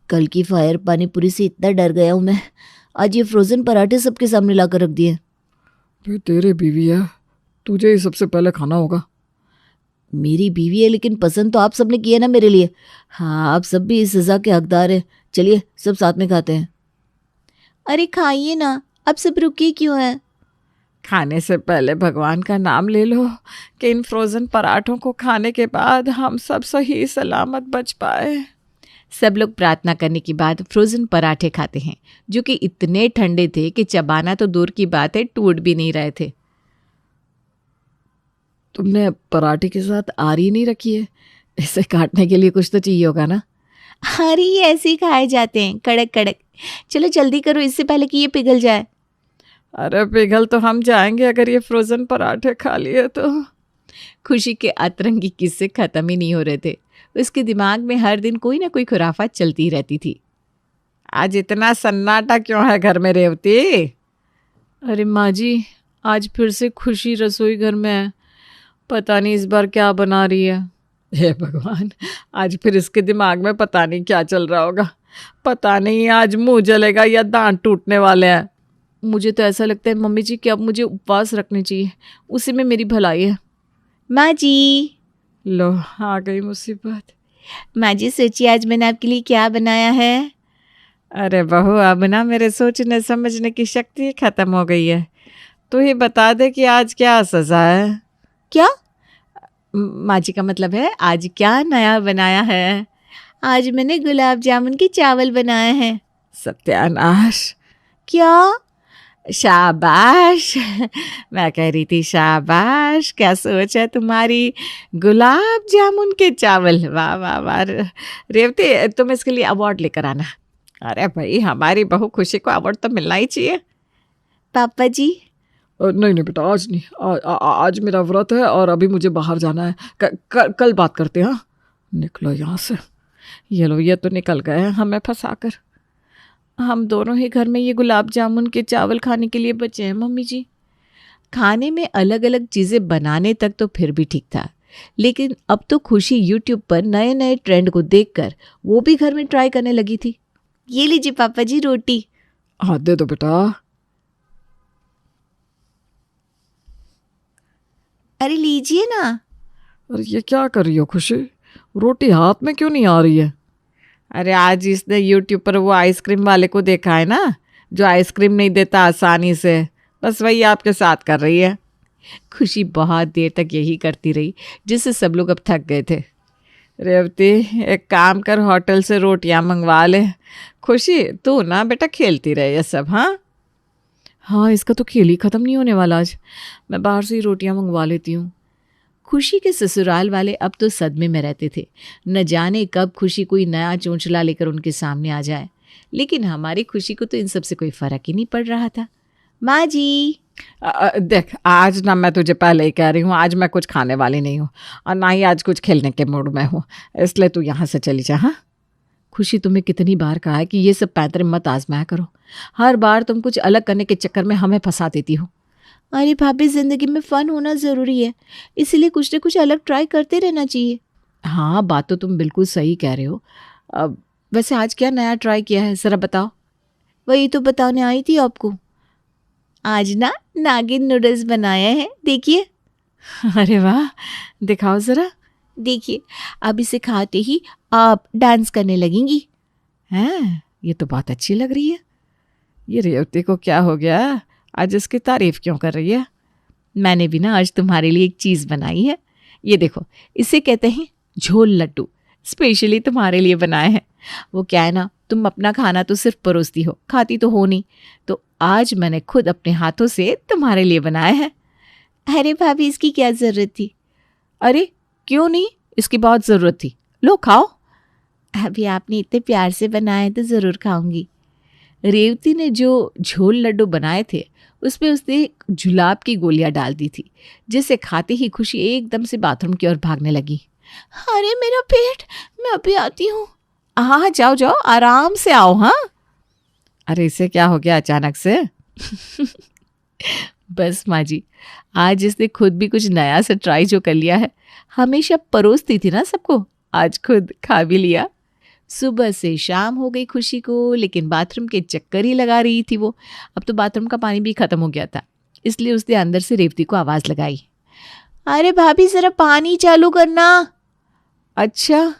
Speaker 4: कल की फायर पानी पूरी से इतना डर गया हूँ मैं, आज ये फ्रोजन पराठे सबके सामने लाकर रख दिए।
Speaker 5: तेरे बीवी है, तुझे ही सबसे पहले खाना होगा।
Speaker 4: मेरी बीवी है, लेकिन पसंद तो आप सबने किया ना मेरे लिए। हाँ, आप सब भी इस सजा के हकदार हैं। चलिए सब साथ में खाते हैं।
Speaker 3: अरे खाइए ना, अब सब रुके क्यों हैं?
Speaker 5: खाने से पहले भगवान का नाम ले लो कि इन फ्रोजन पराठों को खाने के बाद हम सब सही सलामत बच पाए।
Speaker 2: सब लोग प्रार्थना करने के बाद फ्रोजन पराठे खाते हैं, जो कि इतने ठंडे थे कि चबाना तो दूर की बात है, टूट भी नहीं रहे थे।
Speaker 5: तुमने पराठे के साथ आरी नहीं रखी है? इसे काटने के लिए कुछ तो चाहिए होगा ना।
Speaker 3: अरे ये ऐसे ही खाए जाते हैं, कड़क कड़क। चलो जल्दी करो, इससे पहले कि ये पिघल जाए।
Speaker 5: अरे पिघल तो हम जाएंगे अगर ये फ्रोजन पराठे खा लिए तो।
Speaker 2: खुशी के अतरंगी किस्से खत्म ही नहीं हो रहे थे। उसके दिमाग में हर दिन कोई ना कोई खुराफात चलती रहती थी।
Speaker 5: आज इतना सन्नाटा क्यों है घर में रेवती?
Speaker 2: अरे माँ जी, आज फिर से खुशी रसोई घर में है, पता नहीं इस बार क्या बना रही है।
Speaker 5: हे भगवान, आज फिर इसके दिमाग में पता नहीं क्या चल रहा होगा। पता नहीं आज मुंह जलेगा या दांत टूटने वाले हैं।
Speaker 2: मुझे तो ऐसा लगता है मम्मी जी कि अब मुझे उपवास रखने चाहिए, उसी में मेरी भलाई है।
Speaker 3: माँ जी,
Speaker 5: लो आ गई मुसीबत।
Speaker 3: माँ जी सोचिए आज मैंने आपके लिए क्या बनाया है।
Speaker 5: अरे बहू, अब ना मेरे सोचने समझने की शक्ति खत्म हो गई है। तू ही बता दे कि आज क्या सजा है।
Speaker 3: क्या?
Speaker 2: माँ जी का मतलब है आज क्या नया बनाया है।
Speaker 3: आज मैंने गुलाब जामुन के चावल बनाए हैं।
Speaker 5: सत्यानाश!
Speaker 3: क्या?
Speaker 5: शाबाश! मैं कह रही थी शाबाश, क्या सोच है तुम्हारी। गुलाब जामुन के चावल, वाह वाह वाह। रेवती, तुम इसके लिए अवार्ड लेकर आना। अरे भाई, हमारी बहू खुशी को अवार्ड तो मिलना ही चाहिए।
Speaker 3: पापा जी?
Speaker 5: नहीं नहीं बेटा, आज नहीं। आज मेरा व्रत है और अभी मुझे बाहर जाना है। कल बात करते हैं। हाँ, निकलो यहाँ से। ये लो, ये तो निकल गए हैं हमें फंसाकर। हम दोनों ही घर में ये गुलाब जामुन के चावल खाने के लिए बचे हैं मम्मी जी।
Speaker 2: खाने में अलग अलग चीज़ें बनाने तक तो फिर भी ठीक था, लेकिन अब तो खुशी यूट्यूब पर नए नए ट्रेंड को देखकर वो भी घर में ट्राई करने लगी थी।
Speaker 3: ये लीजिए पापा जी रोटी।
Speaker 5: हाँ दे दो बेटा।
Speaker 3: अरे लीजिए ना।
Speaker 5: अरे ये क्या कर रही हो खुशी? रोटी हाथ में क्यों नहीं आ रही है? अरे आज इसने यूट्यूब पर वो आइसक्रीम वाले को देखा है ना, जो आइसक्रीम नहीं देता आसानी से, बस वही आपके साथ कर रही है।
Speaker 2: खुशी बहुत देर तक यही करती रही, जिससे सब लोग अब थक गए थे।
Speaker 5: रेवती, एक काम कर, होटल से रोटियां मंगवा ले। खुशी, तू ना बेटा खेलती रहे ये सब। हाँ, इसका तो खेल ही ख़त्म नहीं होने वाला आज। मैं बाहर से ही रोटियां मंगवा लेती हूँ।
Speaker 2: खुशी के ससुराल वाले अब तो सदमे में रहते थे, न जाने कब खुशी कोई नया चोंचला लेकर उनके सामने आ जाए। लेकिन हमारी खुशी को तो इन सब से कोई फ़र्क ही नहीं पड़ रहा था।
Speaker 3: माँ जी,
Speaker 5: देख, आज ना मैं तुझे पहले ही कह रही हूँ, आज मैं कुछ खाने वाली नहीं हूँ और ना ही आज कुछ खेलने के मूड में हूँ, इसलिए तू यहाँ से चली जा। हाँ
Speaker 2: खुशी, तुम्हें कितनी बार कहा है कि ये सब पैंतरे मत आजमाया करो। हर बार तुम कुछ अलग करने के चक्कर में हमें फंसा देती हो।
Speaker 3: अरे भाभी, जिंदगी में फन होना ज़रूरी है, इसलिए कुछ न कुछ अलग ट्राई करते रहना चाहिए।
Speaker 2: हाँ, बात तो तुम बिल्कुल सही कह रहे हो। वैसे आज क्या नया ट्राई किया है, ज़रा बताओ।
Speaker 3: वही तो बताने आई थी आपको। आज ना नागिन नूडल्स बनाए हैं, देखिए।
Speaker 2: अरे वाह, दिखाओ ज़रा।
Speaker 3: देखिए, अब इसे खाते ही आप डांस करने लगेंगी।
Speaker 5: हैं, ये तो बहुत अच्छी लग रही है। ये रेवती को क्या हो गया, आज इसकी तारीफ क्यों कर रही है?
Speaker 3: मैंने भी ना आज तुम्हारे लिए एक चीज़ बनाई है। ये देखो, इसे कहते हैं झोल लड्डू, स्पेशली तुम्हारे लिए बनाए हैं। वो क्या है ना, तुम अपना खाना तो सिर्फ परोसती हो, खाती तो हो नहीं, तो आज मैंने खुद अपने हाथों से तुम्हारे लिए बनाए हैं।
Speaker 2: अरे भाभी, इसकी क्या ज़रूरत थी?
Speaker 5: अरे क्यों नहीं, इसकी बहुत ज़रूरत थी। लो खाओ।
Speaker 2: अभी आपने इतने प्यार से बनाए तो ज़रूर खाऊंगी।
Speaker 5: रेवती ने जो झोल लड्डू बनाए थे उसमें उसने जुलाब की गोलियां डाल दी थी, जिसे खाते ही खुशी एकदम से बाथरूम की ओर भागने लगी।
Speaker 2: अरे मेरा पेट, मैं अभी आती हूँ।
Speaker 5: हाँ, जाओ जाओ, आराम से आओ। हाँ, अरे इसे क्या हो गया अचानक से? बस माँ जी, आज इसने खुद भी कुछ नया सा ट्राई जो कर लिया है। हमेशा परोसती थी ना सबको, आज खुद खा भी लिया। सुबह से शाम हो गई खुशी को, लेकिन बाथरूम के चक्कर ही लगा रही थी वो। अब तो बाथरूम का पानी भी खत्म हो गया था, इसलिए उसने अंदर से रेवती को आवाज़ लगाई।
Speaker 2: अरे भाभी, ज़रा पानी चालू करना।
Speaker 5: अच्छा,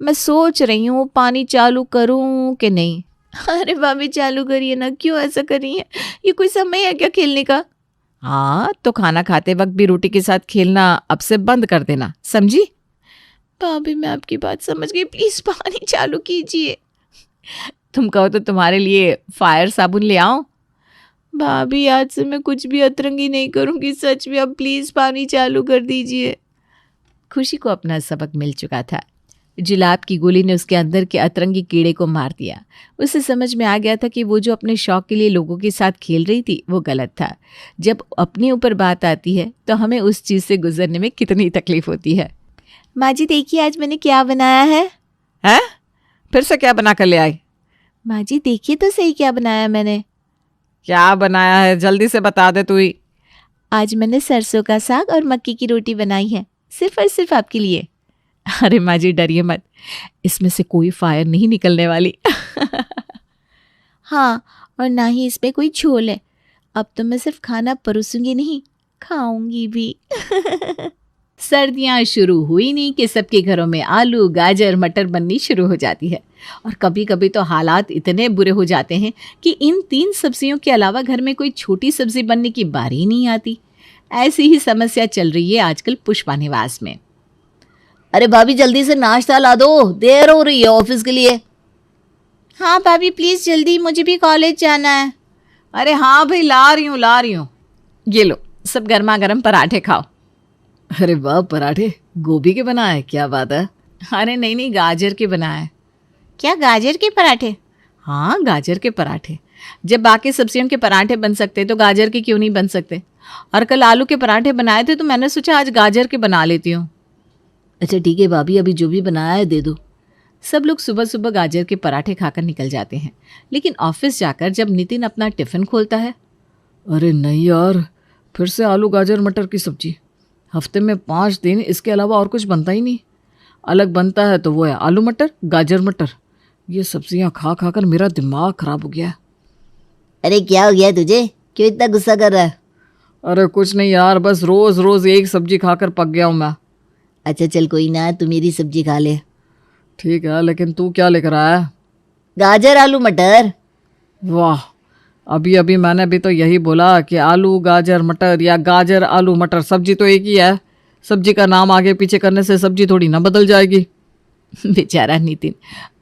Speaker 5: मैं सोच रही हूँ पानी चालू करूँ कि नहीं।
Speaker 2: अरे भाभी, चालू करिए ना, क्यों ऐसा कर रही हैं? ये कोई समय है क्या खेलने का?
Speaker 5: हाँ, तो खाना खाते वक्त भी रोटी के साथ खेलना अब से बंद कर देना, समझी?
Speaker 2: भाभी, मैं आपकी बात समझ गई, प्लीज पानी चालू कीजिए।
Speaker 5: तुम कहो तो तुम्हारे लिए फायर साबुन ले आओ।
Speaker 2: भाभी, आज से मैं कुछ भी अतरंगी नहीं करूंगी, सच में। अब प्लीज पानी चालू कर दीजिए।
Speaker 5: खुशी को अपना सबक मिल चुका था। जुलाब की गोली ने उसके अंदर के अतरंगी कीड़े को मार दिया। उसे समझ में आ गया था कि वो जो अपने शौक के लिए लोगों के साथ खेल रही थी वो गलत था। जब अपने ऊपर बात आती है तो हमें उस चीज़ से गुजरने में कितनी तकलीफ होती है।
Speaker 2: माँ जी, देखिए आज मैंने क्या बनाया है।
Speaker 5: हैं? फिर से क्या बना कर ले आई?
Speaker 2: माँ जी, देखिए तो सही क्या बनाया मैंने।
Speaker 5: क्या बनाया है, जल्दी से बता दे तू ही।
Speaker 2: आज मैंने सरसों का साग और मक्की की रोटी बनाई है, सिर्फ और सिर्फ आपके लिए।
Speaker 5: अरे माँ जी, डरिए मत, इसमें से कोई फायर नहीं निकलने वाली।
Speaker 2: हाँ, और ना ही इसमें कोई झोल है। अब तो मैं सिर्फ खाना परोसूंगी नहीं, खाऊंगी भी।
Speaker 5: सर्दियाँ शुरू हुई नहीं कि सबके घरों में आलू, गाजर, मटर बननी शुरू हो जाती है। और कभी कभी तो हालात इतने बुरे हो जाते हैं कि इन 3 सब्जियों के अलावा घर में कोई छोटी सब्जी बनने की बारी ही नहीं आती। ऐसी ही समस्या चल रही है आजकल पुष्पा निवास में।
Speaker 4: अरे भाभी, जल्दी से नाश्ता ला दो, देर हो रही है ऑफिस के लिए।
Speaker 2: हाँ भाभी, प्लीज जल्दी, मुझे भी कॉलेज जाना है।
Speaker 5: अरे हाँ भाई, ला रही हूँ। ये लो, सब गर्मा गर्म पराठे खाओ।
Speaker 4: अरे वाह, पराठे गोभी के बनाए, क्या बात है।
Speaker 5: अरे नहीं, गाजर के बनाए।
Speaker 2: क्या, गाजर के पराठे?
Speaker 5: हाँ, गाजर के पराठे। जब बाकी सब्जियों के पराठे बन सकते तो गाजर के क्यों नहीं बन सकते? और कल आलू के पराठे बनाए थे तो मैंने सोचा आज गाजर के बना लेती हूँ।
Speaker 4: अच्छा ठीक है भाभी, अभी जो भी बनाया है दे दो।
Speaker 5: सब लोग सुबह सुबह गाजर के पराठे खाकर निकल जाते हैं, लेकिन ऑफिस जाकर जब नितिन अपना टिफिन खोलता है,
Speaker 6: अरे नहीं यार, फिर से आलू गाजर मटर की सब्जी। हफ्ते में 5 दिन इसके अलावा और कुछ बनता ही नहीं। अलग बनता है तो वो है आलू मटर, गाजर मटर। ये सब्जियां खा खा कर मेरा दिमाग खराब हो गया है।
Speaker 4: अरे क्या हो गया तुझे, क्यों इतना गुस्सा कर रहा है?
Speaker 6: अरे कुछ नहीं यार, बस रोज रोज एक सब्जी खाकर पक गया हूँ मैं।
Speaker 4: अच्छा चल कोई ना, तू मेरी सब्जी खा ले।
Speaker 6: ठीक है, लेकिन तू क्या लेकर आया?
Speaker 4: गाजर आलू मटर।
Speaker 6: वाह, अभी अभी मैंने भी तो यही बोला कि आलू गाजर मटर या गाजर आलू मटर, सब्जी तो एक ही है। सब्जी का नाम आगे पीछे करने से सब्जी थोड़ी ना बदल जाएगी।
Speaker 5: बेचारा नितिन,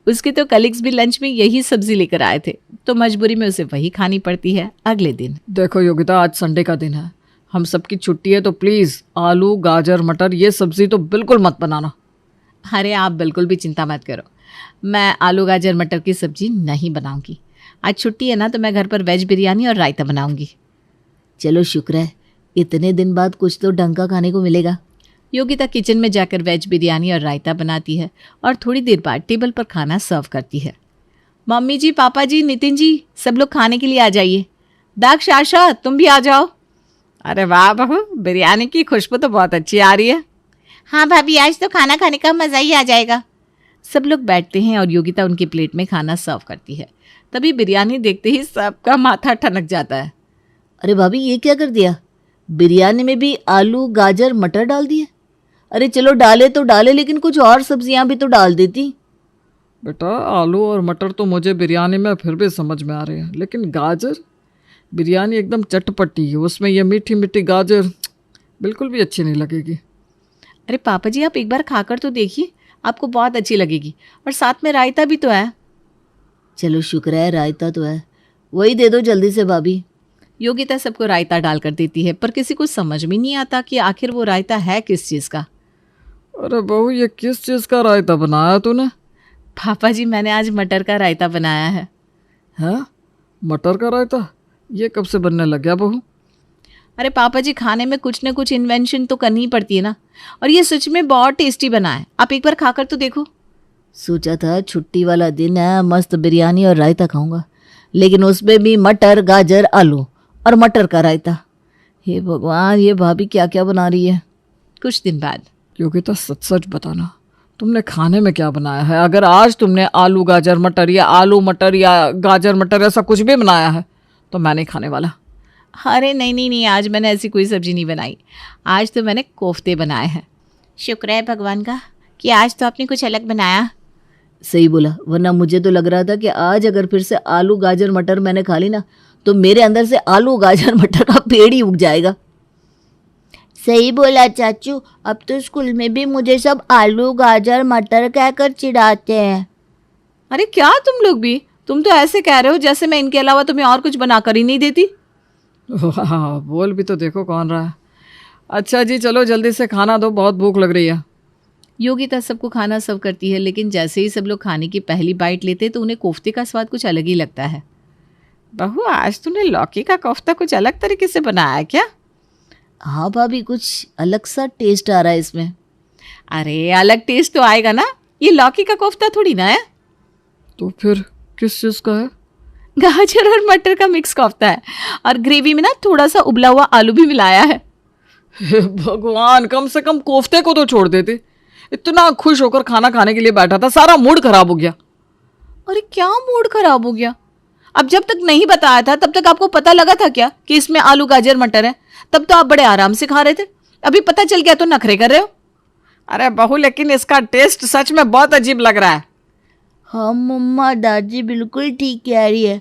Speaker 5: उसके तो कलीग्स भी लंच में यही सब्जी लेकर आए थे, तो मजबूरी में उसे वही खानी पड़ती है अगले दिन।
Speaker 6: देखो योगिता, आज संडे का दिन है, हम सबकी छुट्टी है, तो प्लीज़ आलू गाजर मटर ये सब्जी तो बिल्कुल मत बनाना।
Speaker 5: अरे आप बिल्कुल भी चिंता मत करो, मैं आलू गाजर मटर की सब्जी नहीं बनाऊंगी। आज छुट्टी है ना, तो मैं घर पर वेज बिरयानी और रायता बनाऊंगी।
Speaker 4: चलो शुक्र है, इतने दिन बाद कुछ तो ढंग का खाने को मिलेगा।
Speaker 5: योगिता किचन में जाकर वेज बिरयानी और रायता बनाती है और थोड़ी देर बाद टेबल पर खाना सर्व करती है। मम्मी जी, पापा जी, नितिन जी, सब लोग खाने के लिए आ जाइए। दाक्ष, आशा, तुम भी आ जाओ। अरे वाह बहू, बिरयानी की खुशबू तो बहुत अच्छी आ रही है।
Speaker 2: हाँ भाभी, आज तो खाना खाने का मज़ा ही आ जाएगा।
Speaker 5: सब लोग बैठते हैं और योगिता उनकी प्लेट में खाना सर्व करती है। तभी बिरयानी देखते ही सबका माथा ठनक जाता है।
Speaker 4: अरे भाभी, ये क्या कर दिया? बिरयानी में भी आलू गाजर मटर डाल दिए? अरे चलो डाले तो डाले, लेकिन कुछ और सब्जियां भी तो डाल देती।
Speaker 6: बेटा आलू और मटर तो मुझे बिरयानी में फिर भी समझ में आ रहे हैं, लेकिन गाजर, बिरयानी एकदम चटपटी है, उसमें ये मीठी मीठी गाजर बिल्कुल भी अच्छी नहीं लगेगी।
Speaker 5: अरे पापा जी आप एक बार खाकर तो देखिए, आपको बहुत अच्छी लगेगी। और साथ में रायता भी तो है।
Speaker 4: चलो शुक्र है रायता तो है, वही दे दो जल्दी से भाभी।
Speaker 5: योगिता सबको रायता डालकर देती है, पर किसी को समझ में नहीं आता कि आखिर वो रायता है किस चीज़ का।
Speaker 6: अरे बहू ये किस चीज़ का रायता बनाया तूने?
Speaker 5: पापा जी मैंने आज मटर का रायता बनाया है।
Speaker 6: हैं? मटर का रायता? ये कब से बनने लग गया बहू?
Speaker 5: अरे पापा जी खाने में कुछ न कुछ इन्वेंशन तो करनी ही पड़ती है ना, और ये सच में बहुत टेस्टी बना है, आप एक बार खाकर तो देखो।
Speaker 4: सोचा था छुट्टी वाला दिन है, मस्त बिरयानी और रायता खाऊंगा, लेकिन उसमें भी मटर गाजर आलू और मटर का रायता। हे भगवान, ये भाभी क्या क्या बना रही है।
Speaker 5: कुछ दिन बाद
Speaker 6: क्योंकि तो सच सच बताना, तुमने खाने में क्या बनाया है? अगर आज तुमने आलू गाजर मटर या आलू मटर या गाजर मटर ऐसा कुछ भी बनाया है तो मैं नहीं खाने वाला।
Speaker 5: अरे नहीं नहीं नहीं, आज मैंने ऐसी कोई सब्जी नहीं बनाई, आज तो मैंने कोफ्ते बनाए हैं।
Speaker 3: शुक्र है भगवान का कि आज तो आपने कुछ अलग बनाया।
Speaker 4: सही बोला, वरना मुझे तो लग रहा था कि आज अगर फिर से आलू गाजर मटर मैंने खा ली ना तो मेरे अंदर से आलू गाजर मटर का पेड़ ही उग जाएगा।
Speaker 3: सही बोला चाचू, अब तो स्कूल में भी मुझे सब आलू गाजर मटर कहकर चिढ़ाते हैं।
Speaker 5: अरे क्या तुम लोग भी, तुम तो ऐसे कह रहे हो जैसे मैं इनके अलावा तुम्हें और कुछ बनाकर ही नहीं देती।
Speaker 6: वाह, बोल भी तो देखो कौन रहा है। अच्छा जी चलो जल्दी से खाना दो, बहुत भूख लग रही है।
Speaker 5: योगिता सबको खाना सर्व करती है, लेकिन जैसे ही सब लोग खाने की पहली बाइट लेते तो उन्हें कोफ्ते का स्वाद कुछ अलग ही लगता है। बहू आज तूने लौकी का कोफ्ता कुछ अलग तरीके से बनाया है क्या?
Speaker 4: हाँ भाभी, कुछ अलग सा टेस्ट आ रहा है इसमें।
Speaker 5: अरे अलग टेस्ट तो आएगा ना, ये लौकी का कोफ्ता थोड़ी ना है।
Speaker 6: तो फिर किस चीज़ का है?
Speaker 5: गाजर और मटर का मिक्स कोफ्ता है, और ग्रेवी में ना थोड़ा सा उबला हुआ आलू भी मिलाया है।
Speaker 6: हे भगवान, कम से कम कोफ्ते को तो छोड़ देते। इतना खुश होकर खाना खाने के लिए बैठा था, सारा मूड खराब हो गया।
Speaker 5: अरे क्या मूड खराब हो गया? अब जब तक नहीं बताया था तब तक आपको पता लगा था क्या कि इसमें आलू गाजर मटर है? तब तो आप बड़े आराम से खा रहे थे, अभी पता चल गया तो नखरे कर रहे हो।
Speaker 6: अरे बहू लेकिन इसका टेस्ट सच में बहुत अजीब लग रहा है।
Speaker 3: हाँ मम्मा, दादी बिल्कुल ठीक कह रही है।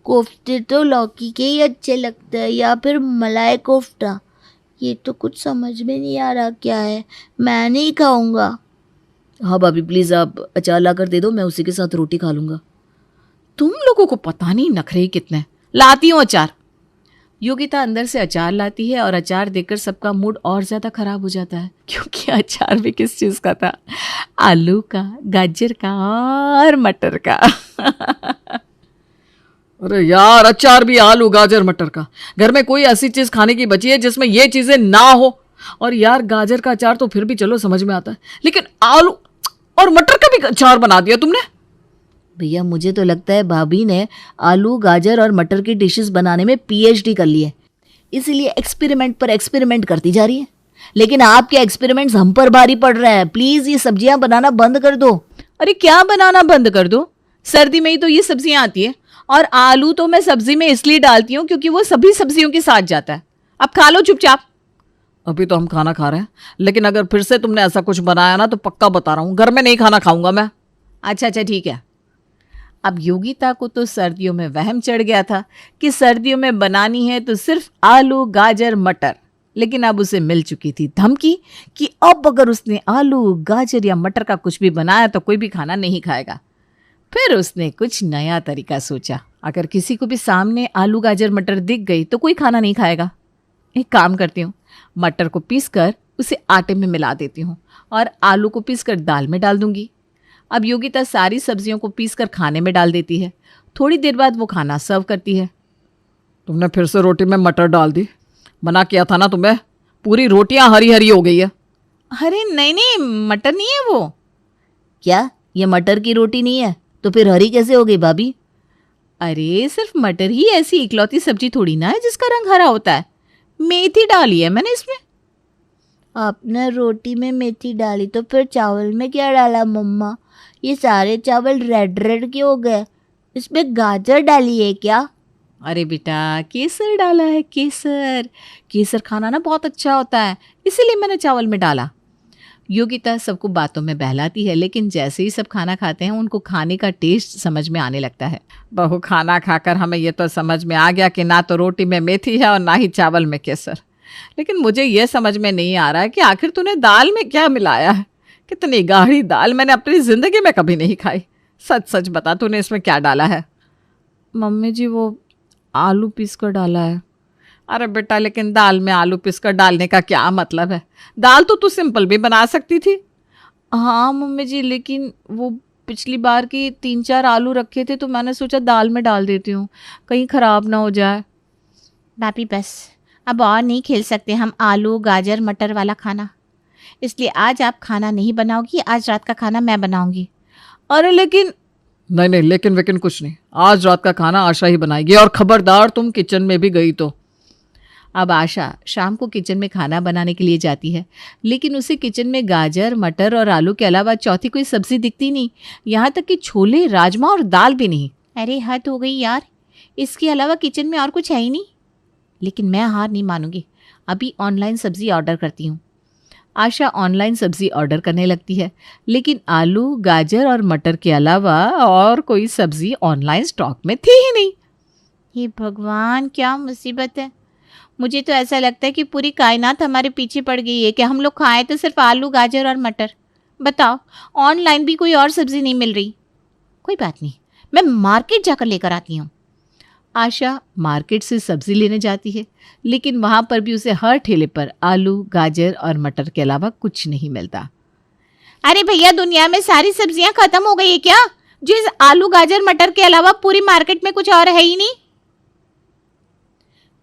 Speaker 3: कोफ्ते तो लौकी के ही अच्छे लगते हैं, या फिर मलाई कोफ्ता। ये तो कुछ समझ में नहीं आ रहा क्या है, मैं नहीं खाऊंगा।
Speaker 4: हाँ भाभी प्लीज़ आप अचार ला कर दे दो, मैं उसी के साथ रोटी खा लूँगा।
Speaker 5: तुम लोगों को पता नहीं नखरे ही कितने। लाती हूँ अचार। योगिता अंदर से अचार लाती है और अचार देखकर सबका मूड और ज़्यादा खराब हो जाता है, क्योंकि अचार भी किस चीज़ का था? आलू का, गाजर का और मटर का।
Speaker 6: अरे यार, अचार भी आलू गाजर मटर का। घर में कोई ऐसी चीज़ खाने की बची है जिसमें ये चीज़ें ना हो? और यार गाजर का अचार तो फिर भी चलो समझ में आता है, लेकिन आलू और मटर का भी अचार बना दिया तुमने।
Speaker 4: भैया मुझे तो लगता है भाभी ने आलू गाजर और मटर की डिशेस बनाने में पीएचडी कर ली है, इसीलिए एक्सपेरिमेंट पर एक्सपेरिमेंट करती जा रही है। लेकिन आपके एक्सपेरिमेंट्स हम पर भारी पड़ रहे हैं, प्लीज ये सब्जियां बनाना बंद कर दो।
Speaker 5: अरे क्या बनाना बंद कर दो? सर्दी में ही तो ये सब्जियां आती है, और आलू तो मैं सब्जी में इसलिए डालती हूँ क्योंकि वो सभी सब्जियों के साथ जाता है। अब खा लो चुपचाप।
Speaker 6: अभी तो हम खाना खा रहे हैं, लेकिन अगर फिर से तुमने ऐसा कुछ बनाया ना तो पक्का बता रहा हूँ, घर में नहीं खाना खाऊंगा मैं।
Speaker 5: अच्छा अच्छा ठीक है। अब योगिता को तो सर्दियों में वहम चढ़ गया था कि सर्दियों में बनानी है तो सिर्फ आलू गाजर मटर, लेकिन अब उसे मिल चुकी थी धमकी कि अब अगर उसने आलू गाजर या मटर का कुछ भी बनाया तो कोई भी खाना नहीं खाएगा। फिर उसने कुछ नया तरीका सोचा, अगर किसी को भी सामने आलू गाजर मटर दिख गई तो कोई खाना नहीं खाएगा। एक काम करती हूँ, मटर को पीसकर उसे आटे में मिला देती हूँ और आलू को पीसकर दाल में डाल दूंगी। अब योगिता सारी सब्जियों को पीसकर खाने में डाल देती है। थोड़ी देर बाद वो खाना सर्व करती है।
Speaker 6: तुमने फिर से रोटी में मटर डाल दी, मना किया था ना तुम्हें, पूरी रोटियां हरी हरी हो गई है।
Speaker 5: अरे नहीं नहीं, मटर नहीं है वो।
Speaker 4: क्या ये मटर की रोटी नहीं है तो फिर हरी कैसे हो गई भाभी?
Speaker 5: अरे सिर्फ मटर ही ऐसी इकलौती सब्जी थोड़ी ना है जिसका रंग हरा होता है, मेथी डाली है मैंने इसमें।
Speaker 3: आपने रोटी में मेथी डाली तो फिर चावल में क्या डाला मम्मा? ये सारे चावल रेड रेड क्यों हो गए? इसमें गाजर डाली है क्या?
Speaker 5: अरे बेटा केसर डाला है, केसर। केसर खाना ना बहुत अच्छा होता है, इसीलिए मैंने चावल में डाला। योगिता सबको बातों में बहलाती है, लेकिन जैसे ही सब खाना खाते हैं उनको खाने का टेस्ट समझ में आने लगता है।
Speaker 6: बहू, खाना खाकर हमें ये तो समझ में आ गया कि ना तो रोटी में मेथी है और ना ही चावल में केसर, लेकिन मुझे ये समझ में नहीं आ रहा है कि आखिर तूने दाल में क्या मिलाया है। कितनी गाढ़ी दाल मैंने अपनी जिंदगी में कभी नहीं खाई। सच सच बता, तूने इसमें क्या डाला है?
Speaker 5: मम्मी जी, वो आलू पीस कर डाला है।
Speaker 6: अरे बेटा, लेकिन दाल में आलू पीस कर डालने का क्या मतलब है? दाल तो तू सिंपल भी बना सकती थी।
Speaker 5: हाँ मम्मी जी, लेकिन वो पिछली बार की 3-4 आलू रखे थे तो मैंने सोचा दाल में डाल देती हूँ, कहीं ख़राब ना हो जाए।
Speaker 3: भाभी बस, अब और नहीं खेल सकते हम आलू गाजर मटर वाला खाना, इसलिए आज आप खाना नहीं बनाओगी, आज रात का खाना मैं बनाऊंगी।
Speaker 5: अरे लेकिन
Speaker 6: नहीं, लेकिन वेकिन कुछ नहीं, आज रात का खाना आशा ही बनाएगी, और खबरदार तुम किचन में भी गई तो।
Speaker 5: अब आशा शाम को किचन में खाना बनाने के लिए जाती है, लेकिन उसे किचन में गाजर मटर और आलू के अलावा चौथी कोई सब्जी दिखती नहीं, यहाँ तक कि छोले राजमा और दाल भी नहीं।
Speaker 3: अरे हद हो गई यार, इसके अलावा किचन में और कुछ है ही नहीं। लेकिन मैं हार नहीं मानूंगी, अभी ऑनलाइन सब्जी ऑर्डर करती हूँ।
Speaker 5: आशा ऑनलाइन सब्जी ऑर्डर करने लगती है, लेकिन आलू गाजर और मटर के अलावा और कोई सब्जी ऑनलाइन स्टॉक में थी ही नहीं।
Speaker 3: हे भगवान, क्या मुसीबत है। मुझे तो ऐसा लगता है कि पूरी कायनात हमारे पीछे पड़ गई है कि हम लोग खाएं तो सिर्फ आलू गाजर और मटर। बताओ, ऑनलाइन भी कोई और सब्जी नहीं मिल रही। कोई बात नहीं, मैं मार्केट जाकर लेकर आती हूँ।
Speaker 5: आशा मार्केट से सब्जी लेने जाती है, लेकिन वहां पर भी उसे हर ठेले पर आलू गाजर और मटर के अलावा कुछ नहीं मिलता।
Speaker 3: अरे भैया, दुनिया में सारी सब्जियां खत्म हो गई है क्या, जो इस आलू गाजर मटर के अलावा पूरी मार्केट में कुछ और है ही नहीं?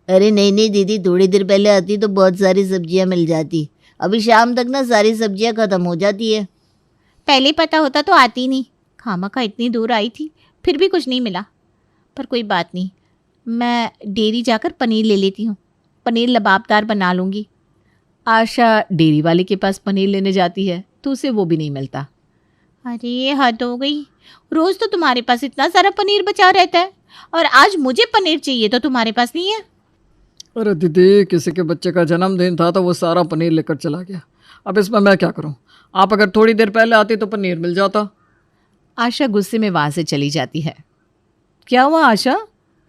Speaker 4: अरे नहीं दीदी, थोड़ी देर पहले आती तो बहुत सारी सब्जियां मिल जाती, अभी शाम तक ना सारी सब्जियां खत्म हो जाती है।
Speaker 3: पहले पता होता तो आती नहीं, खामखा इतनी दूर आई थी, फिर भी कुछ नहीं मिला। पर कोई बात नहीं, मैं डेयरी जाकर पनीर ले लेती हूँ, पनीर लबाबदार बना लूँगी।
Speaker 5: आशा डेयरी वाले के पास पनीर लेने जाती है तो उसे वो भी नहीं मिलता।
Speaker 3: अरे हद हो गई, रोज़ तो तुम्हारे पास इतना सारा पनीर बचा रहता है और आज मुझे पनीर चाहिए तो तुम्हारे पास नहीं है।
Speaker 6: अरे दीदी, किसी के बच्चे का जन्मदिन था तो वो सारा पनीर लेकर चला गया, अब इसमें मैं क्या करूं? आप अगर थोड़ी देर पहले आती तो पनीर मिल जाता।
Speaker 5: आशा गुस्से में वहां से चली जाती है। क्या हुआ आशा,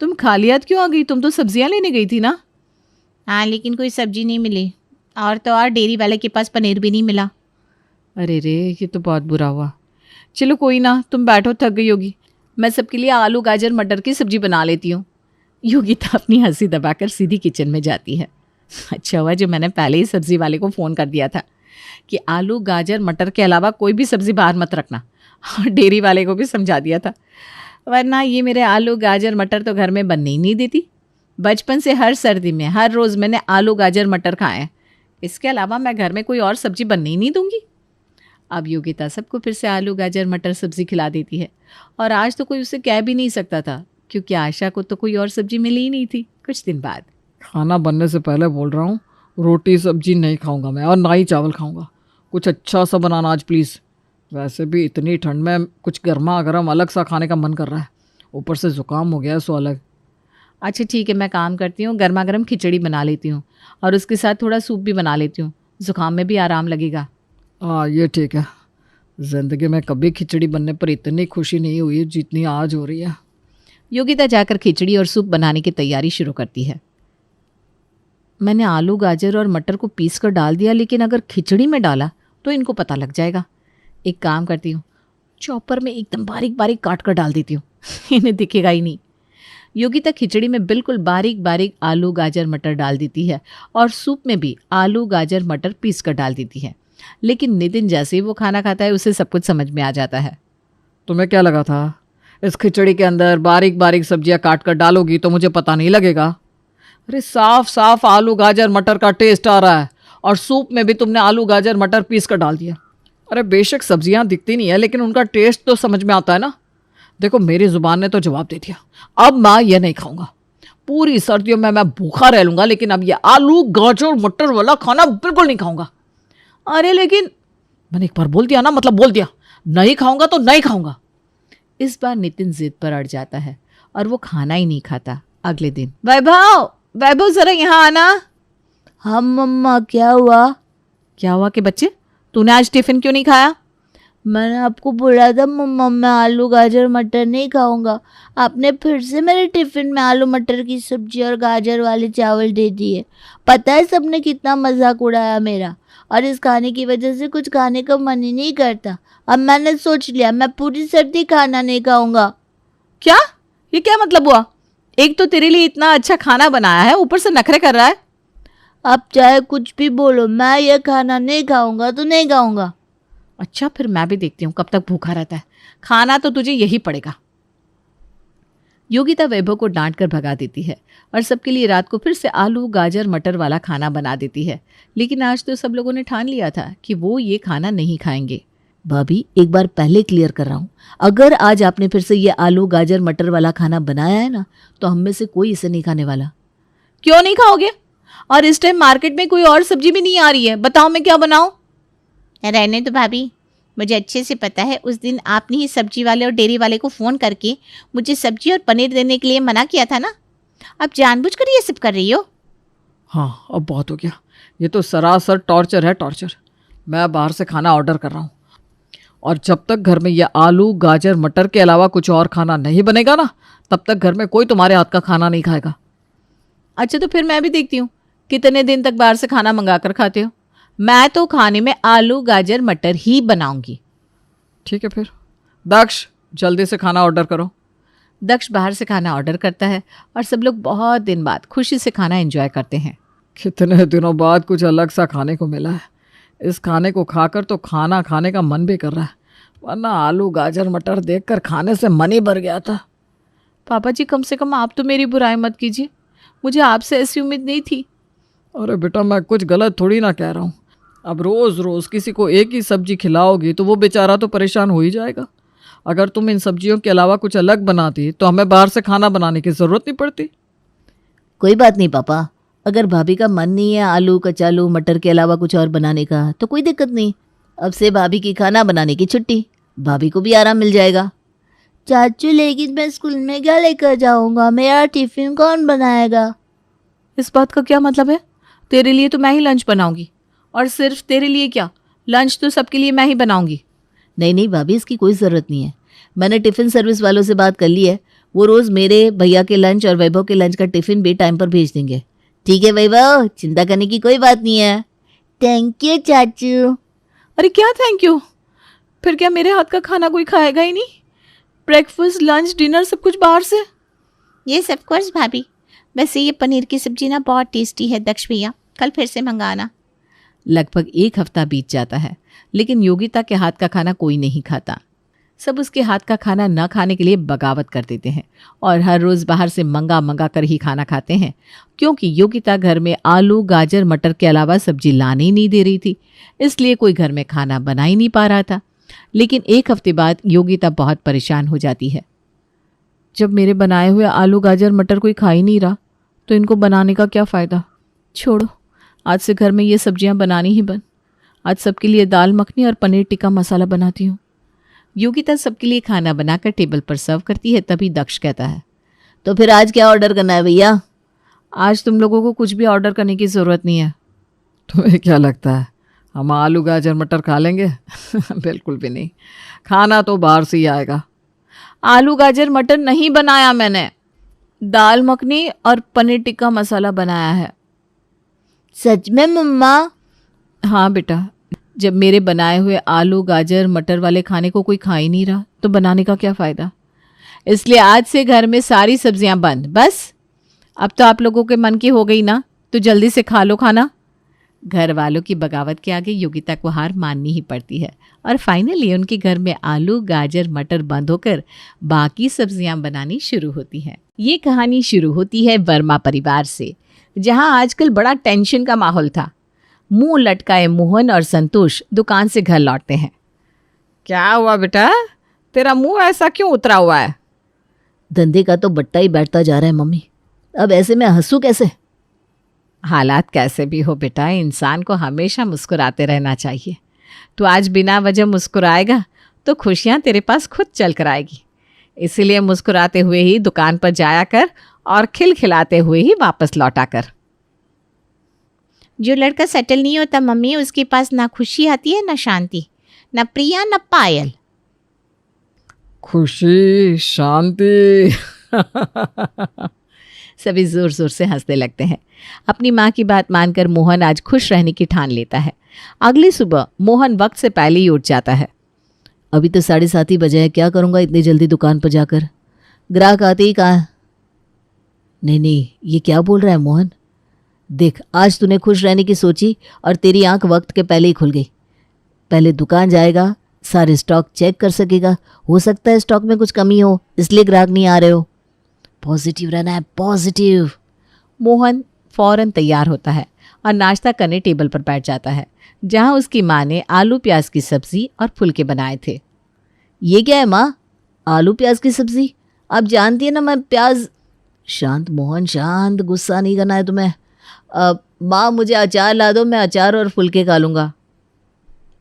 Speaker 5: तुम खाली हाथ क्यों आ गई? तुम तो सब्जियां लेने गई थी ना।
Speaker 3: हाँ, लेकिन कोई सब्जी नहीं मिली, और तो और डेयरी वाले के पास पनीर भी नहीं मिला।
Speaker 5: अरे रे, ये तो बहुत बुरा हुआ। चलो कोई ना, तुम बैठो, थक गई होगी, मैं सबके लिए आलू गाजर मटर की सब्जी बना लेती हूँ। योगिता अपनी हंसी दबाकर सीधी किचन में जाती है। अच्छा हुआ जो मैंने पहले ही सब्जी वाले को फ़ोन कर दिया था कि आलू गाजर मटर के अलावा कोई भी सब्ज़ी बाहर मत रखना, और डेयरी वाले को भी समझा दिया था, वरना ये मेरे आलू गाजर मटर तो घर में बनने ही नहीं देती। बचपन से हर सर्दी में हर रोज़ मैंने आलू गाजर मटर खाए हैं, इसके अलावा मैं घर में कोई और सब्ज़ी बनने ही नहीं दूंगी। अब योगिता सबको फिर से आलू गाजर मटर सब्ज़ी खिला देती है, और आज तो कोई उसे कह भी नहीं सकता था क्योंकि आशा को तो कोई और सब्जी मिली ही नहीं थी। कुछ दिन बाद,
Speaker 6: खाना बनने से पहले बोल रहा हूँ, रोटी सब्जी नहीं खाऊंगा मैं, और ना ही चावल खाऊंगा। कुछ अच्छा सा बनाना आज प्लीज़। वैसे भी इतनी ठंड में कुछ गर्मा गर्म अलग सा खाने का मन कर रहा है, ऊपर से ज़ुकाम हो गया है सो अलग।
Speaker 5: अच्छा ठीक है, मैं काम करती हूँ, गर्मा गर्म खिचड़ी बना लेती हूँ और उसके साथ थोड़ा सूप भी बना लेती हूँ, ज़ुकाम में भी आराम लगेगा।
Speaker 6: हाँ ये ठीक है। ज़िंदगी में कभी खिचड़ी बनने पर इतनी खुशी नहीं हुई जितनी आज हो रही है।
Speaker 5: योगिता जाकर खिचड़ी और सूप बनाने की तैयारी शुरू करती है। मैंने आलू गाजर और मटर को पीस कर डाल दिया, लेकिन अगर खिचड़ी में डाला तो इनको पता लग जाएगा। एक काम करती हूँ, चॉपर में एकदम बारीक बारीक काट कर डाल देती हूँ, इन्हें दिखेगा ही नहीं। योगिता खिचड़ी में बिल्कुल बारीक बारीक आलू गाजर मटर डाल देती है और सूप में भी आलू गाजर मटर पीस कर डाल देती है, लेकिन नितिन जैसे ही वो खाना खाता है उसे सब कुछ समझ में आ जाता है।
Speaker 6: तुम्हें क्या लगा था इस खिचड़ी के अंदर बारीक बारीक सब्जियां काट कर डालोगी तो मुझे पता नहीं लगेगा? अरे साफ साफ आलू गाजर मटर का टेस्ट आ रहा है, और सूप में भी तुमने आलू गाजर मटर पीस कर डाल दिया। अरे बेशक सब्जियां दिखती नहीं है, लेकिन उनका टेस्ट तो समझ में आता है ना। देखो मेरी जुबान ने तो जवाब दे दिया, अब मैं ये नहीं खाऊंगा। पूरी सर्दियों में मैं भूखा रह लूंगा, लेकिन अब ये आलू गाजर मटर वाला खाना बिल्कुल नहीं खाऊंगा।
Speaker 5: अरे लेकिन
Speaker 6: मैंने एक बार बोल दिया ना, मतलब बोल दिया, नहीं खाऊंगा तो नहीं खाऊंगा।
Speaker 5: इस बार नितिन जिद पर अड़ जाता है और वो खाना ही नहीं खाता। अगले दिन, वैभव जरा यहाँ आना।
Speaker 4: हाँ मम्मा, क्या हुआ?
Speaker 5: क्या हुआ कि बच्चे तूने आज टिफिन क्यों नहीं खाया?
Speaker 3: मैंने आपको बोला था मम्मा मैं आलू गाजर मटर नहीं खाऊंगा, आपने फिर से मेरे टिफिन में आलू मटर की सब्जी और गाजर वाले चावल दे दिए। पता है सबने कितना मजाक उड़ाया मेरा, और इस खाने की वजह से कुछ खाने का मन ही नहीं करता। अब मैंने सोच लिया मैं पूरी सर्दी खाना नहीं खाऊंगा।
Speaker 5: क्या? ये क्या मतलब हुआ? एक तो तेरे लिए इतना अच्छा खाना बनाया है, ऊपर से नखरे कर रहा है।
Speaker 3: आप चाहे कुछ भी बोलो, मैं ये खाना नहीं खाऊंगा तो नहीं खाऊंगा।
Speaker 5: अच्छा, फिर मैं भी देखती हूँ कब तक भूखा रहता है। खाना तो तुझे यही पड़ेगा। योगिता वैभव को डांट कर भगा देती है और सबके लिए रात को फिर से आलू गाजर मटर वाला खाना बना देती है। लेकिन आज तो सब लोगों ने ठान लिया था कि वो ये खाना नहीं खाएंगे।
Speaker 4: भाभी, एक बार पहले क्लियर कर रहा हूँ, अगर आज आपने फिर से ये आलू गाजर मटर वाला खाना बनाया है ना, तो हम में से कोई इसे नहीं खाने वाला।
Speaker 5: क्यों नहीं खाओगे? और इस टाइम मार्केट में कोई और सब्जी भी नहीं आ रही है, बताओ मैं क्या बनाऊं?
Speaker 3: रहने तो भाभी, मुझे अच्छे से पता है उस दिन आपने ही सब्जी वाले और डेयरी वाले को फ़ोन करके मुझे सब्जी और पनीर देने के लिए मना किया था ना। अब जानबूझकर ये सब कर रही हो।
Speaker 6: हाँ, अब बहुत हो गया। ये तो सरासर टॉर्चर है, टॉर्चर। मैं बाहर से खाना ऑर्डर कर रहा हूँ, और जब तक घर में ये आलू गाजर मटर के अलावा कुछ और खाना नहीं बनेगा ना, तब तक घर में कोई तुम्हारे हाथ का खाना नहीं खाएगा।
Speaker 5: अच्छा, तो फिर मैं भी देखती हूँ कितने दिन तक बाहर से खाना मंगा कर खाते हो। मैं तो खाने में आलू गाजर मटर ही बनाऊंगी।
Speaker 6: ठीक है फिर। दक्ष, जल्दी से खाना ऑर्डर करो।
Speaker 5: दक्ष बाहर से खाना ऑर्डर करता है और सब लोग बहुत दिन बाद खुशी से खाना एंजॉय करते हैं।
Speaker 6: कितने दिनों बाद कुछ अलग सा खाने को मिला है। इस खाने को खाकर तो खाना खाने का मन भी कर रहा है, वरना आलू गाजर मटर देखकर खाने से मन ही भर गया था।
Speaker 5: पापा जी, कम से कम आप तो मेरी बुराई मत कीजिए, मुझे आपसे ऐसी उम्मीद नहीं थी।
Speaker 6: अरे बेटा, मैं कुछ गलत थोड़ी ना कह रहा हूँ। अब रोज़ रोज़ किसी को एक ही सब्जी खिलाओगी तो वो बेचारा तो परेशान हो ही जाएगा। अगर तुम इन सब्जियों के अलावा कुछ अलग बनाती तो हमें बाहर से खाना बनाने की ज़रूरत नहीं पड़ती।
Speaker 4: कोई बात नहीं पापा, अगर भाभी का मन नहीं है आलू कचालू मटर के अलावा कुछ और बनाने का तो कोई दिक्कत नहीं। अब से भाभी की खाना बनाने की छुट्टी, भाभी को भी आराम मिल जाएगा।
Speaker 3: चाचू, लेकिन मैं स्कूल में क्या लेकर जाऊंगा? मेरा टिफिन कौन बनाएगा?
Speaker 5: इस बात का क्या मतलब है? तेरे लिए तो मैं ही लंच बनाऊंगी, और सिर्फ तेरे लिए क्या, लंच तो सबके लिए मैं ही बनाऊंगी।
Speaker 4: नहीं नहीं भाभी, इसकी कोई ज़रूरत नहीं है। मैंने टिफ़िन सर्विस वालों से बात कर ली है, वो रोज़ मेरे भैया के लंच और वैभव के लंच का टिफ़िन भी टाइम पर भेज देंगे। ठीक है वैभव, चिंता करने की कोई बात नहीं है।
Speaker 3: थैंक यू चाचू।
Speaker 5: अरे क्या थैंक यू? फिर क्या मेरे हाथ का खाना कोई खाएगा ही नहीं? ब्रेकफास्ट लंच डिनर सब कुछ बाहर से?
Speaker 3: ये सब कोर्स भाभी। वैसे ये पनीर की सब्जी ना बहुत टेस्टी है दक्ष भैया, कल फिर से मंगाना।
Speaker 5: लगभग एक हफ्ता बीत जाता है, लेकिन योगिता के हाथ का खाना कोई नहीं खाता। सब उसके हाथ का खाना न खाने के लिए बगावत कर देते हैं और हर रोज़ बाहर से मंगा कर ही खाना खाते हैं, क्योंकि योगिता घर में आलू गाजर मटर के अलावा सब्जी लाने ही नहीं दे रही थी। इसलिए कोई घर में खाना बना ही नहीं पा रहा था। लेकिन एक हफ्ते बाद योगिता बहुत परेशान हो जाती है। जब मेरे बनाए हुए आलू गाजर मटर कोई खा ही नहीं रहा तो इनको बनाने का क्या फ़ायदा। छोड़ो, आज से घर में ये सब्जियां बनानी ही बंद। आज सबके लिए दाल मखनी और पनीर टिक्का मसाला बनाती हूँ। योगिता सबके लिए खाना बनाकर टेबल पर सर्व करती है। तभी दक्ष कहता है,
Speaker 4: तो फिर आज क्या ऑर्डर करना है भैया?
Speaker 5: आज तुम लोगों को कुछ भी ऑर्डर करने की ज़रूरत नहीं है।
Speaker 6: तुम्हें क्या लगता है हम आलू गाजर मटर खा लेंगे? बिल्कुल भी नहीं, खाना तो बाहर से ही आएगा।
Speaker 5: आलू गाजर मटर नहीं बनाया मैंने, दाल मखनी और पनीर टिक्का मसाला बनाया है।
Speaker 3: सच में मम्मा?
Speaker 5: हाँ बेटा, जब मेरे बनाए हुए आलू गाजर मटर वाले खाने को कोई खा ही नहीं रहा तो बनाने का क्या फ़ायदा। इसलिए आज से घर में सारी सब्जियां बंद। बस अब तो आप लोगों के मन की हो गई ना, तो जल्दी से खा लो खाना। घर वालों की बगावत के आगे योगिता को हार माननी ही पड़ती है और फाइनली उनके घर में आलू गाजर मटर बंद होकर बाकी सब्जियां बनानी शुरू होती हैं। ये कहानी शुरू होती है वर्मा परिवार से, जहां आजकल बड़ा टेंशन का माहौल था। मुंह लटकाए मोहन और संतोष दुकान से घर लौटते हैं।
Speaker 6: क्या हुआ बेटा, तेरा मुंह ऐसा क्यों उतरा हुआ है?
Speaker 4: धंधे का तो बट्टा ही बैठता जा रहा है मम्मी, अब ऐसे में हंसू कैसे?
Speaker 5: हालात कैसे भी हो बेटा, इंसान को हमेशा मुस्कुराते रहना चाहिए। तो आज बिना वजह मुस्कुराएगा तो खुशियां तेरे पास खुद चल कर आएगी। इसीलिए मुस्कुराते हुए ही दुकान पर जाया कर और खिलखिलाते हुए ही वापस लौटा कर।
Speaker 3: जो लड़का सेटल नहीं होता मम्मी, उसके पास ना खुशी आती है ना शांति, ना प्रिया ना पायल।
Speaker 6: खुशी, शांति।
Speaker 5: सभी जोर जोर से हंसने लगते हैं। अपनी माँ की बात मानकर मोहन आज खुश रहने की ठान लेता है। अगली सुबह मोहन वक्त से पहले ही उठ जाता है।
Speaker 4: अभी तो 7:30 ही बजे हैं, क्या करूँगा इतनी जल्दी दुकान पर जाकर, ग्राहक आते ही कहाँ। नहीं, ये क्या बोल रहा है मोहन। देख, आज तूने खुश रहने की सोची और तेरी आंख वक्त के पहले ही खुल गई। पहले दुकान जाएगा, सारे स्टॉक चेक कर सकेगा, हो सकता है स्टॉक में कुछ कमी हो इसलिए ग्राहक नहीं आ रहे हो। पॉजिटिव रहना है, पॉजिटिव।
Speaker 5: मोहन फौरन तैयार होता है और नाश्ता करने टेबल पर बैठ जाता है, जहां उसकी माँ ने आलू प्याज की सब्जी और फुलके बनाए थे।
Speaker 4: ये क्या है माँ, आलू प्याज की सब्जी? आप जानती है ना मैं प्याज। शांत मोहन शांत, गुस्सा नहीं करना है तुम्हें। माँ मुझे अचार ला दो, मैं अचार और फुलके खा लूँगा।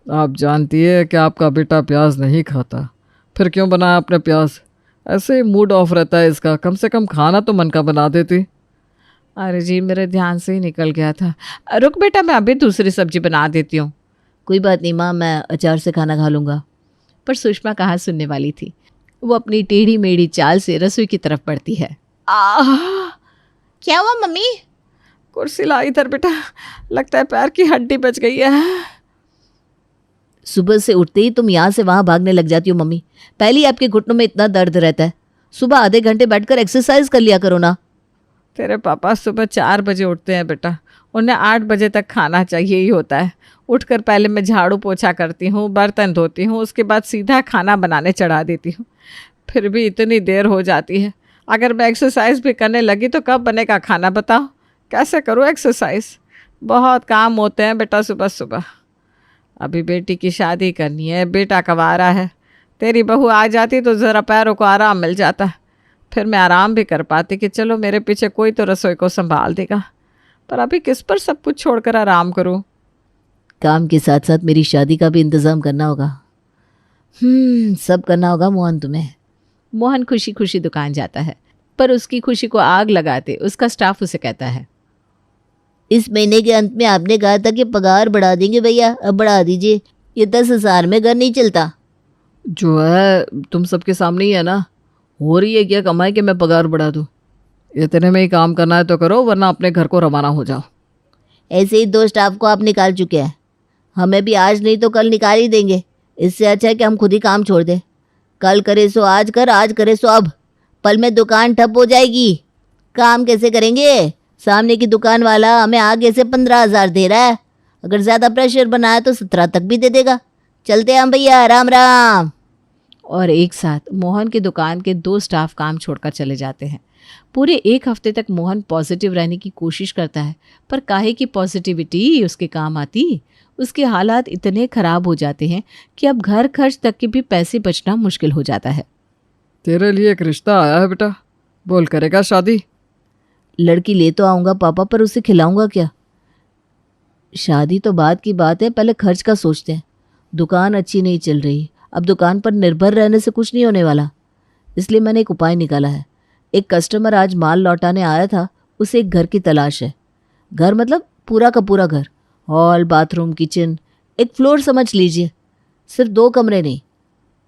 Speaker 6: आप जानती है कि आपका बेटा प्याज नहीं खाता, फिर क्यों बनाया आपने प्याज? ऐसे ही मूड ऑफ रहता है इसका, कम से कम खाना तो मन का बना देती।
Speaker 5: अरे जी, मेरे ध्यान से ही निकल गया था। रुक बेटा, मैं अभी दूसरी सब्जी बना देती हूँ।
Speaker 4: कोई बात नहीं माँ, मैं अचार से खाना खा लूँगा।
Speaker 5: पर सुषमा कहाँ सुनने वाली थी। वो अपनी टेढ़ी मेढ़ी चाल से रसोई की तरफ बढ़ती है।
Speaker 3: क्या हुआ मम्मी?
Speaker 5: कुर्सी ला इधर बेटा, लगता है पैर की हड्डी बच गई है।
Speaker 4: सुबह से उठते ही तुम यहाँ से वहाँ भागने लग जाती हो मम्मी। पहले ही आपके घुटनों में इतना दर्द रहता है, सुबह आधे घंटे बैठकर एक्सरसाइज कर लिया करो ना।
Speaker 5: तेरे पापा सुबह 4 बजे उठते हैं बेटा, उन्हें 8 बजे तक खाना चाहिए ही होता है। उठकर पहले मैं झाड़ू पोछा करती हूँ, बर्तन धोती हूँ, उसके बाद सीधा खाना बनाने चढ़ा देती हूँ। फिर भी इतनी देर हो जाती है। अगर मैं एक्सरसाइज भी करने लगी तो कब बनेगा खाना बताओ? कैसे करूँ एक्सरसाइज? बहुत काम होते हैं बेटा सुबह सुबह। अभी बेटी की शादी करनी है, बेटा कवारा है। तेरी बहू आ जाती तो ज़रा पैरों को आराम मिल जाता, फिर मैं आराम भी कर पाती कि चलो मेरे पीछे कोई तो रसोई को संभाल देगा। पर अभी किस पर सब कुछ छोड़कर आराम करूं?
Speaker 4: काम के साथ साथ मेरी शादी का भी इंतज़ाम करना होगा। सब करना होगा मोहन तुम्हें।
Speaker 5: मोहन खुशी खुशी दुकान जाता है, पर उसकी खुशी को आग लगाते उसका स्टाफ उसे कहता है,
Speaker 4: इस महीने के अंत में आपने कहा था कि पगार बढ़ा देंगे भैया, अब बढ़ा दीजिए। ये 10,000 में घर नहीं चलता।
Speaker 6: जो है तुम सबके सामने ही है ना, हो रही है क्या कमाई कि मैं पगार बढ़ा दूँ? इतने में ही काम करना है तो करो, वरना अपने घर को रवाना हो जाओ।
Speaker 4: ऐसे ही 2 स्टाफ को आप निकाल चुके हैं, हमें भी आज नहीं तो कल निकाल ही देंगे। इससे अच्छा है कि हम खुद ही काम छोड़ दें। कल करे सो आज कर, आज करे सो अब। पल में दुकान ठप हो जाएगी। काम कैसे करेंगे? सामने की दुकान वाला हमें आगे से 15,000 दे रहा है, अगर ज़्यादा प्रेशर बनाया तो 17 तक भी दे देगा। चलते हैं हम भैया, राम राम।
Speaker 5: और एक साथ मोहन की दुकान के 2 स्टाफ काम छोड़कर चले जाते हैं। पूरे 1 हफ्ते तक मोहन पॉजिटिव रहने की कोशिश करता है, पर काहे की पॉजिटिविटी उसके काम आती। उसके हालात इतने खराब हो जाते हैं कि अब घर खर्च तक के भी पैसे बचना मुश्किल हो जाता है।
Speaker 6: तेरे लिए एक रिश्ता आया है बेटा, बोल करेगा शादी?
Speaker 4: लड़की ले तो आऊँगा पापा, पर उसे खिलाऊंगा क्या? शादी तो बाद की बात है, पहले खर्च का सोचते हैं। दुकान अच्छी नहीं चल रही, अब दुकान पर निर्भर रहने से कुछ नहीं होने वाला। इसलिए मैंने एक उपाय निकाला है। एक कस्टमर आज माल लौटाने आया था, उसे एक घर की तलाश है। घर मतलब पूरा का पूरा घर, हॉल, बाथरूम, किचन, एक फ्लोर समझ लीजिए, सिर्फ 2 कमरे नहीं।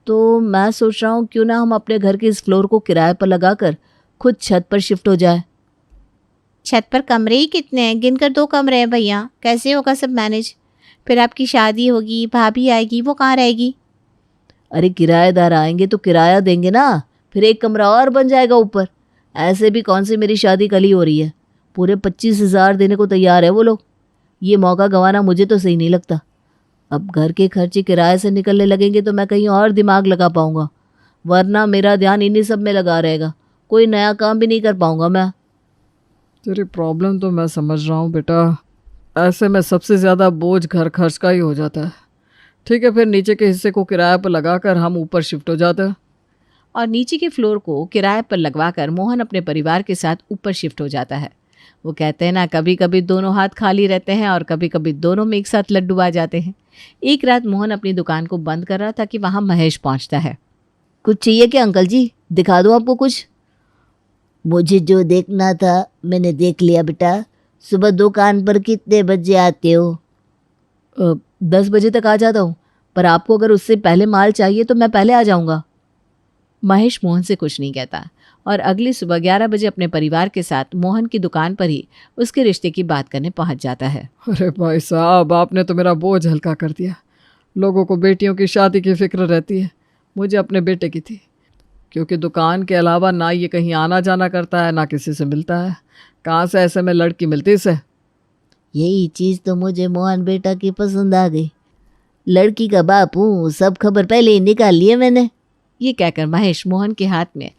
Speaker 4: तो मैं सोच रहा हूँ क्यों ना हम अपने घर के इस फ्लोर को किराए पर लगाकर खुद छत पर शिफ्ट हो जाए।
Speaker 3: छत पर कमरे ही कितने हैं? गिनकर 2 कमरे हैं भैया, कैसे होगा सब मैनेज? फिर आपकी शादी होगी, भाभी आएगी, वो कहाँ रहेगी?
Speaker 4: अरे किराएदार आएंगे तो किराया देंगे ना, फिर 1 कमरा और बन जाएगा ऊपर। ऐसे भी कौन सी मेरी शादी कल ही हो रही है, पूरे 25,000 देने को तैयार है वो लोग। ये मौका गंवाना मुझे तो सही नहीं लगता। अब घर के खर्चे किराए से निकलने लगेंगे तो मैं कहीं और दिमाग लगा पाऊंगा, वरना मेरा ध्यान इन्हीं सब में लगा रहेगा। कोई नया काम भी नहीं कर पाऊंगा मैं।
Speaker 6: तेरी प्रॉब्लम तो मैं समझ रहा हूँ बेटा, ऐसे में सबसे ज़्यादा बोझ घर खर्च का ही हो जाता है। ठीक है, फिर नीचे के हिस्से को किराए पर लगाकर हम ऊपर शिफ्ट हो जाते हैं।
Speaker 5: और नीचे के फ्लोर को किराए पर लगवाकर मोहन अपने परिवार के साथ ऊपर शिफ्ट हो जाता है। वो कहते हैं ना, कभी कभी दोनों हाथ खाली रहते हैं और कभी कभी दोनों में एक साथ लड्डू आ जाते हैं। एक रात मोहन अपनी दुकान को बंद कर रहा था कि वहाँ महेश पहुँचता है।
Speaker 4: कुछ चाहिए क्या अंकल जी? दिखा दो आपको कुछ? मुझे जो देखना था मैंने देख लिया बेटा, सुबह दुकान पर कितने बजे आते हो?
Speaker 5: 10 बजे तक आ जाता हूँ, पर आपको अगर उससे पहले माल चाहिए तो मैं पहले आ जाऊँगा। महेश मोहन से कुछ नहीं कहता और अगली सुबह 11 बजे अपने परिवार के साथ मोहन की दुकान पर ही उसके रिश्ते की बात करने पहुंच जाता है।
Speaker 6: अरे भाई साहब, आपने तो मेरा बोझ हल्का कर दिया। लोगों को बेटियों की शादी की फिक्र रहती है, मुझे अपने बेटे की थी, क्योंकि दुकान के अलावा ना ये कहीं आना जाना करता है, ना किसी से मिलता है। कहाँ से ऐसे में लड़की मिलती इसे?
Speaker 4: यही चीज़ तो मुझे मोहन बेटा की पसंद आ गई। लड़की का बाप हूँ, सब खबर पहले ही निकाल लिए मैंने।
Speaker 5: ये कहकर महेश मोहन के हाथ में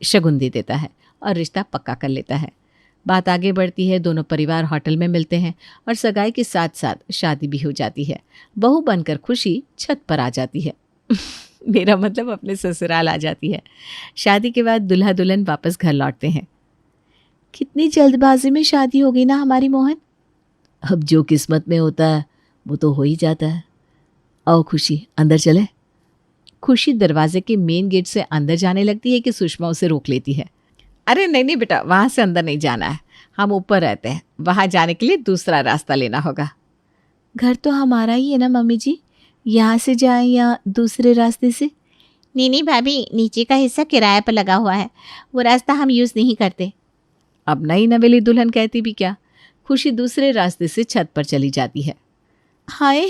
Speaker 5: शगुन दे देता है और रिश्ता पक्का कर लेता है। बात आगे बढ़ती है, दोनों परिवार होटल में मिलते हैं और सगाई के साथ साथ शादी भी हो जाती है। बहू बनकर खुशी छत पर आ जाती है मेरा मतलब अपने ससुराल आ जाती है। शादी के बाद दुल्हा दुल्हन वापस घर लौटते हैं।
Speaker 3: कितनी जल्दबाजी में शादी हो गई ना हमारी मोहन।
Speaker 4: अब जो किस्मत में होता है वो तो हो ही जाता है। आओ खुशी, अंदर चले।
Speaker 5: खुशी दरवाजे के मेन गेट से अंदर जाने लगती है कि सुषमा उसे रोक लेती है। अरे नहीं नहीं बेटा, वहाँ से अंदर नहीं जाना है, हम ऊपर रहते हैं, वहाँ जाने के लिए दूसरा रास्ता लेना होगा।
Speaker 3: घर तो हमारा ही है ना मम्मी जी, यहाँ से जाएं या दूसरे रास्ते से?
Speaker 2: नहीं भाभी, नीचे का हिस्सा किराए पर लगा हुआ है, वो रास्ता हम यूज़ नहीं करते।
Speaker 5: अब नई नवेली दुल्हन कहती भी क्या। खुशी दूसरे रास्ते से छत पर चली जाती है।
Speaker 3: हाय,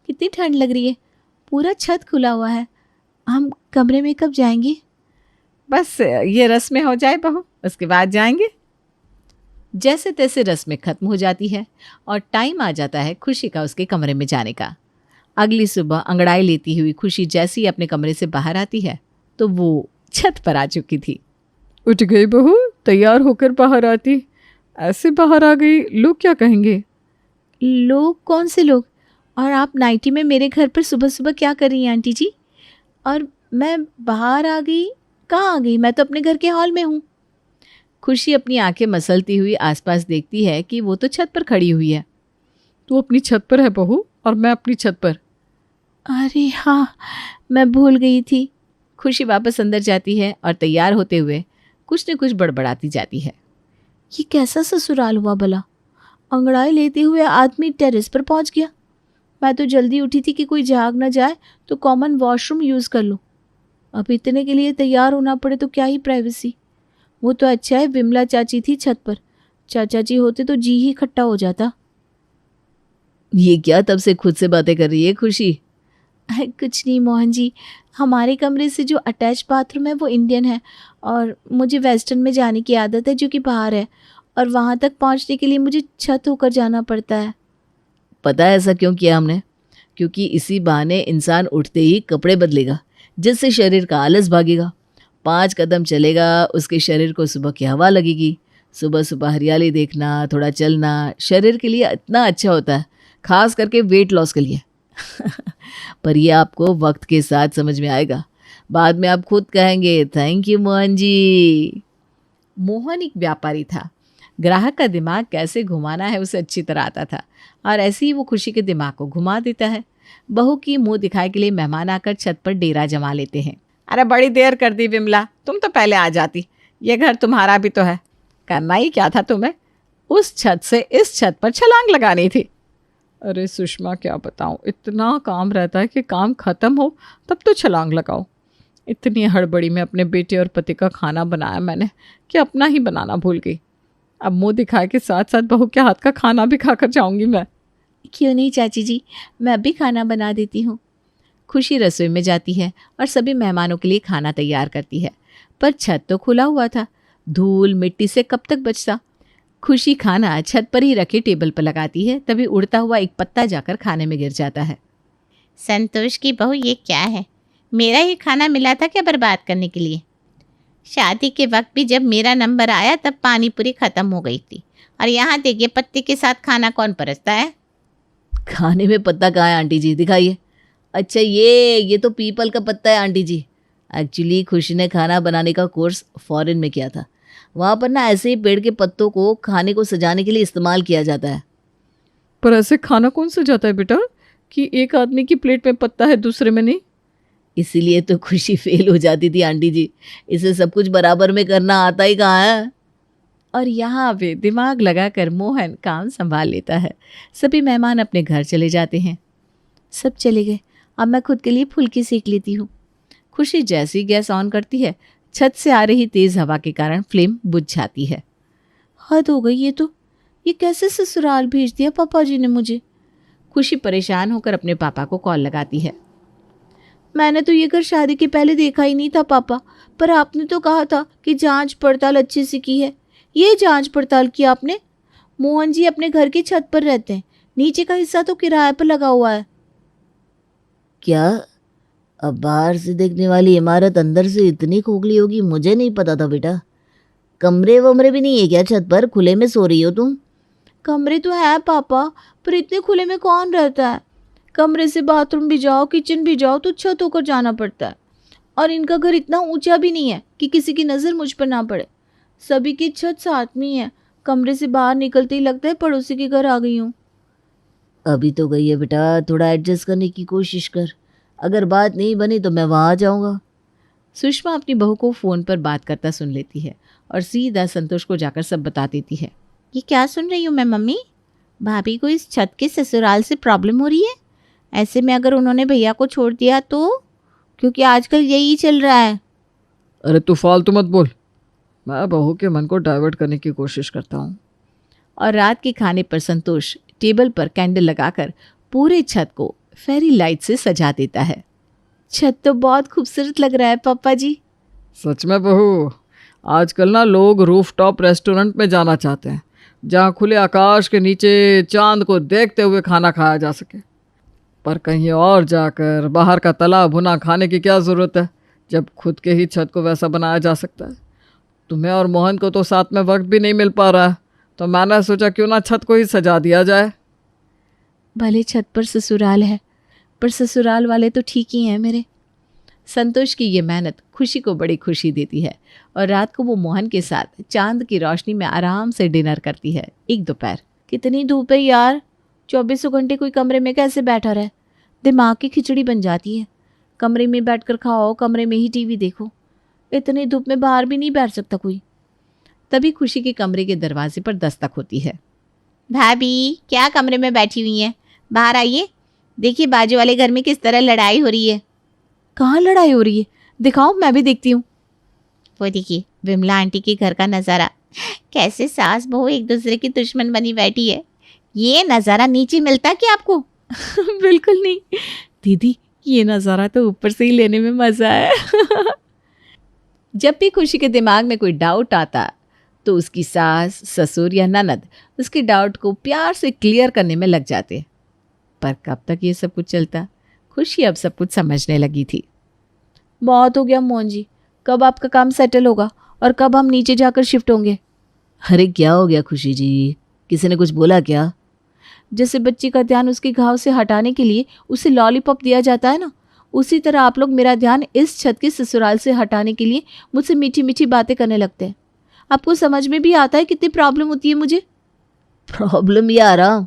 Speaker 3: कितनी ठंड लग रही है, पूरा छत खुला हुआ है। हम कमरे में कब जाएंगे?
Speaker 5: बस ये रस्में हो जाए बहू, उसके बाद जाएंगे। जैसे तैसे रस्में खत्म हो जाती है और टाइम आ जाता है खुशी का उसके कमरे में जाने का। अगली सुबह अंगड़ाई लेती हुई खुशी जैसे ही अपने कमरे से बाहर आती है तो वो छत पर आ चुकी थी।
Speaker 6: उठ गई बहू, तैयार होकर बाहर आती। ऐसे बाहर आ गई, लोग क्या कहेंगे?
Speaker 3: लोग? कौन से लोग? और आप नाइटी में मेरे घर पर सुबह सुबह क्या कर रही हैं आंटी जी? और मैं बाहर आ गई? कहाँ आ गई? मैं तो अपने घर के हॉल में हूँ।
Speaker 5: खुशी अपनी आंखें मसलती हुई आसपास देखती है कि वो तो छत पर खड़ी हुई है।
Speaker 6: तू अपनी छत पर है बहू और मैं अपनी छत पर।
Speaker 3: अरे हाँ, मैं भूल गई थी।
Speaker 5: खुशी वापस अंदर जाती है और तैयार होते हुए कुछ न कुछ बड़बड़ाती जाती है।
Speaker 3: ये कैसा ससुराल हुआ भला? अंगड़ाई लेते हुए आदमी टेरेस पर पहुंच गया। मैं तो जल्दी उठी थी कि कोई जाग ना जाए तो कॉमन वॉशरूम यूज़ कर लूँ। अब इतने के लिए तैयार होना पड़े तो क्या ही प्राइवेसी। वो तो अच्छा है विमला चाची थी छत पर, चाचा जी होते तो जी ही खट्टा हो जाता।
Speaker 4: ये क्या तब से खुद से बातें कर रही है खुशी?
Speaker 3: कुछ नहीं मोहन जी, हमारे कमरे से जो अटैच बाथरूम है वो इंडियन है और मुझे वेस्टर्न में जाने की आदत है जो कि बाहर है, और वहाँ तक पहुँचने के लिए मुझे छत होकर जाना पड़ता है।
Speaker 4: पता है ऐसा क्यों किया हमने? क्योंकि इसी बहाने इंसान उठते ही कपड़े बदलेगा, जिससे शरीर का आलस भागेगा। 5 कदम चलेगा, उसके शरीर को सुबह की हवा लगेगी। सुबह सुबह हरियाली देखना, थोड़ा चलना शरीर के लिए इतना अच्छा होता है, खास करके वेट लॉस के लिए। पर ये आपको वक्त के साथ समझ में आएगा। बाद में आप खुद कहेंगे थैंक यू मोहन जी।
Speaker 5: मोहन एक व्यापारी था, ग्राहक का दिमाग कैसे घुमाना है उसे अच्छी तरह आता था और ऐसे ही वो खुशी के दिमाग को घुमा देता है। बहू की मुंह दिखाई के लिए मेहमान आकर छत पर डेरा जमा लेते हैं। अरे बड़ी देर कर दी विमला, तुम तो पहले आ जाती, ये घर तुम्हारा भी तो है। करना ही क्या था तुम्हें? उस छत से इस छत पर छलांग लगानी थी।
Speaker 6: अरे सुषमा, क्या बताऊं, इतना काम रहता है कि काम खत्म हो तब तो छलांग लगाओ। इतनी हड़बड़ी में अपने बेटे और पति का खाना बनाया मैंने कि अपना ही बनाना भूल गई। अब मुंह दिखाए के साथ साथ बहू के हाथ का खाना भी खाकर जाऊंगी मैं।
Speaker 3: क्यों नहीं चाची जी, मैं भी खाना बना देती हूँ।
Speaker 5: खुशी रसोई में जाती है और सभी मेहमानों के लिए खाना तैयार करती है, पर छत तो खुला हुआ था, धूल मिट्टी से कब तक बचता। खुशी खाना छत पर ही रखे टेबल पर लगाती है, तभी उड़ता हुआ एक पत्ता जाकर खाने में गिर जाता है।
Speaker 2: संतोष की बहू, ये क्या है? मेरा ही खाना मिला था क्या बर्बाद करने के लिए? शादी के वक्त भी जब मेरा नंबर आया तब पानी पूरी खत्म हो गई थी, और यहाँ देखिए पत्ते के साथ खाना कौन परसता है?
Speaker 4: खाने में पत्ता कहाँ है आंटी जी, दिखाइए। अच्छा ये तो पीपल का पत्ता है आंटी जी। एक्चुअली खुशी ने खाना बनाने का कोर्स फॉरेन में किया था, वहाँ पर ना ऐसे ही पेड़ के पत्तों को खाने को सजाने के लिए इस्तेमाल किया जाता है।
Speaker 6: पर ऐसे खाना कौन सजाता है बेटा कि एक आदमी की प्लेट में पत्ता है दूसरे में नहीं?
Speaker 4: इसीलिए तो खुशी फेल हो जाती थी आंटी जी, इसे सब कुछ बराबर में करना आता ही कहाँ है।
Speaker 5: और यहाँ पे दिमाग लगाकर मोहन काम संभाल लेता है। सभी मेहमान अपने घर चले जाते हैं।
Speaker 3: सब चले गए, अब मैं खुद के लिए फुल्की सेक लेती हूँ।
Speaker 5: खुशी जैसी गैस ऑन करती है, छत से आ रही तेज हवा के कारण फ्लेम बुझ जाती है।
Speaker 3: हद हो गई ये कैसे ससुराल भेज दिया पापा जी ने मुझे।
Speaker 5: खुशी परेशान होकर अपने पापा को कॉल लगाती है।
Speaker 3: मैंने तो ये घर शादी के पहले देखा ही नहीं था पापा, पर आपने तो कहा था कि जांच पड़ताल अच्छे से की है। ये जांच पड़ताल की आपने? मोहन जी अपने घर की छत पर रहते हैं, नीचे का हिस्सा तो किराए पर लगा हुआ है।
Speaker 4: क्या? अब बाहर से देखने वाली इमारत अंदर से इतनी खोखली होगी, मुझे नहीं पता था बेटा। कमरे वमरे भी नहीं है क्या छत पर? खुले में सो रही हो तुम?
Speaker 3: कमरे तो है पापा, पर इतने खुले में कौन रहता है। कमरे से बाथरूम भी जाओ, किचन भी जाओ तो छत होकर जाना पड़ता है। और इनका घर इतना ऊंचा भी नहीं है कि किसी की नज़र मुझ पर ना पड़े। सभी की छत साथ में ही है। कमरे से बाहर निकलते ही लगता है पड़ोसी के घर आ गई हूँ।
Speaker 4: अभी तो गई है बेटा, थोड़ा एडजस्ट करने की कोशिश कर। अगर बात नहीं बनी तो मैं वहाँ आ जाऊँगा।
Speaker 5: सुषमा अपनी बहू को फ़ोन पर बात करता सुन लेती है और सीधा संतोष को जाकर सब बता देती है।
Speaker 3: ये क्या सुन रही हूँ मैं मम्मी? भाभी को इस छत के ससुराल से प्रॉब्लम हो रही है। ऐसे में अगर उन्होंने भैया को छोड़ दिया तो, क्योंकि आजकल यही चल रहा है।
Speaker 6: अरे तू फालतू मत बोल, मैं बहू के मन को डाइवर्ट करने की कोशिश करता हूँ।
Speaker 5: और रात के खाने पर संतोष टेबल पर कैंडल लगाकर पूरे छत को फेरी लाइट से सजा देता है।
Speaker 3: छत तो बहुत खूबसूरत लग रहा है पापा जी।
Speaker 6: सच में बहू, आजकल ना लोग रूफटॉप रेस्टोरेंट में जाना चाहते हैं, जहाँ खुले आकाश के नीचे चांद को देखते हुए खाना खाया जा सके। पर कहीं और जाकर बाहर का तला भुना खाने की क्या ज़रूरत है, जब खुद के ही छत को वैसा बनाया जा सकता है। तुम्हें और मोहन को तो साथ में वक्त भी नहीं मिल पा रहा है, तो मैंने सोचा क्यों ना छत को ही सजा दिया जाए।
Speaker 3: भले छत पर ससुराल है, पर ससुराल वाले तो ठीक ही हैं मेरे।
Speaker 5: संतोष की ये मेहनत खुशी को बड़ी खुशी देती है और रात को वो मोहन के साथ चांद की रोशनी में आराम से डिनर करती है। एक दोपहर।
Speaker 3: कितनी धूप है यार, 24 घंटे कोई कमरे में कैसे बैठा रहे। दिमाग की खिचड़ी बन जाती है। कमरे में बैठकर खाओ, कमरे में ही टीवी देखो। इतनी धूप में बाहर भी नहीं बैठ सकता कोई।
Speaker 5: तभी खुशी के कमरे के दरवाजे पर दस्तक होती है।
Speaker 3: भाभी क्या कमरे में बैठी हुई हैं? बाहर आइए, देखिए बाजू वाले घर में किस तरह लड़ाई हो रही है।
Speaker 5: कहाँ लड़ाई हो रही है? दिखाओ, मैं भी देखती हूँ।
Speaker 3: वो देखिए विमला आंटी के घर का नज़ारा, कैसे सास बहू एक दूसरे की दुश्मन बनी बैठी है। ये नज़ारा नीचे मिलता क्या आपको?
Speaker 5: बिल्कुल नहीं दीदी, ये नज़ारा तो ऊपर से ही लेने में मज़ा है। जब भी खुशी के दिमाग में कोई डाउट आता तो उसकी सास, ससुर या ननद उसके डाउट को प्यार से क्लियर करने में लग जाते। पर कब तक ये सब कुछ चलता? खुशी अब सब कुछ समझने लगी थी।
Speaker 3: बहुत हो गया मोहन जी, कब आपका काम सेटल होगा और कब हम नीचे जाकर शिफ्ट होंगे?
Speaker 4: अरे क्या हो गया खुशी जी, किसी ने कुछ बोला क्या?
Speaker 3: जैसे बच्ची का ध्यान उसके घाव से हटाने के लिए उसे लॉलीपॉप दिया जाता है ना, उसी तरह आप लोग मेरा ध्यान इस छत के ससुराल से हटाने के लिए मुझसे मीठी मीठी बातें करने लगते हैं। आपको समझ में भी आता है कितनी प्रॉब्लम होती है मुझे?
Speaker 4: प्रॉब्लम ये आ रहा,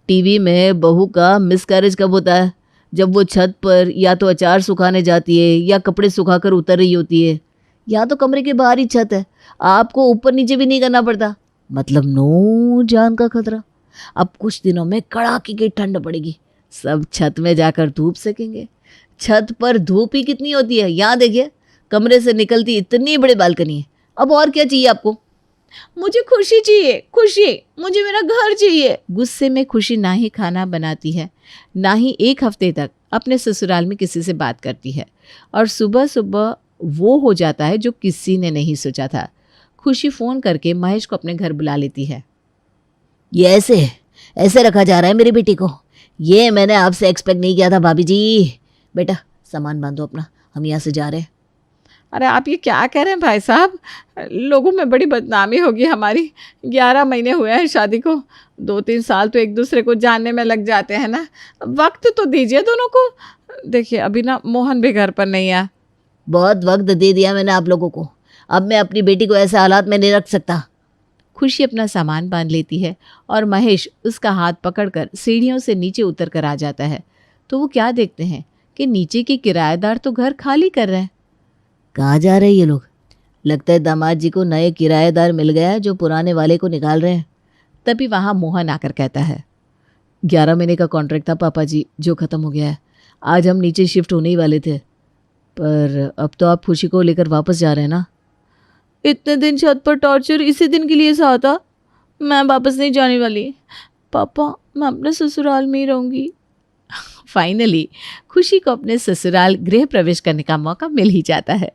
Speaker 4: टीवी में बहू का मिसकैरेज कब होता है? जब वो छत पर या तो अचार सुखाने जाती है या कपड़े सुखाकर उतर रही होती है, या तो कमरे के बाहर ही छत है, आपको ऊपर नीचे भी नहीं करना पड़ता। मतलब नो जान का खतरा। अब कुछ दिनों में कड़ाके की ठंड पड़ेगी, सब छत में जाकर धूप सेकेंगे। छत पर धूप ही कितनी होती है, यहाँ देखिए कमरे से निकलती इतनी बड़ी बालकनी है। अब और क्या चाहिए आपको?
Speaker 3: मुझे खुशी चाहिए, खुशी, मुझे मेरा घर चाहिए।
Speaker 5: गुस्से में खुशी ना ही खाना बनाती है, ना ही एक हफ्ते तक अपने ससुराल में किसी से बात करती है, और सुबह सुबह वो हो जाता है जो किसी ने नहीं सोचा था। खुशी फ़ोन करके महेश को अपने घर बुला लेती है।
Speaker 4: ये ऐसे रखा जा रहा है मेरी बेटी को, ये मैंने आपसे एक्सपेक्ट नहीं किया था भाभी जी। बेटा सामान बांधो अपना, हम यहाँ से जा रहे हैं।
Speaker 2: अरे आप ये क्या कह रहे हैं भाई साहब, लोगों में बड़ी बदनामी होगी हमारी। 11 महीने हुए हैं शादी को, 2-3 साल तो एक दूसरे को जानने में लग जाते हैं ना, वक्त तो दीजिए दोनों को। देखिए अभी ना मोहन भी घर पर नहीं है।
Speaker 4: बहुत वक्त दे दिया मैंने आप लोगों को, अब मैं अपनी बेटी को ऐसे हालात में नहीं रख सकता।
Speaker 5: खुशी अपना सामान बांध लेती है और महेश उसका हाथ पकड़कर सीढ़ियों से नीचे उतर कर आ जाता है। तो वो क्या देखते हैं कि नीचे के किराएदार तो घर खाली कर रहे हैं।
Speaker 4: कहाँ जा रहे ये लोग? लगता है दामाद जी को नए किराएदार मिल गया है जो पुराने वाले को निकाल रहे हैं।
Speaker 5: तभी वहां मोहन आकर कहता है, 11 महीने का कॉन्ट्रैक्ट था पापा जी, जो ख़त्म हो गया है। आज हम नीचे शिफ्ट होने ही वाले थे, पर अब तो आप खुशी को लेकर वापस जा रहे हैं ना।
Speaker 3: इतने दिन छत पर टॉर्चर इसी दिन के लिए सहा था। मैं वापस नहीं जाने वाली पापा, मैं अपने ससुराल में ही रहूंगी।
Speaker 5: फाइनली खुशी को अपने ससुराल गृह प्रवेश करने का मौका मिल ही जाता है।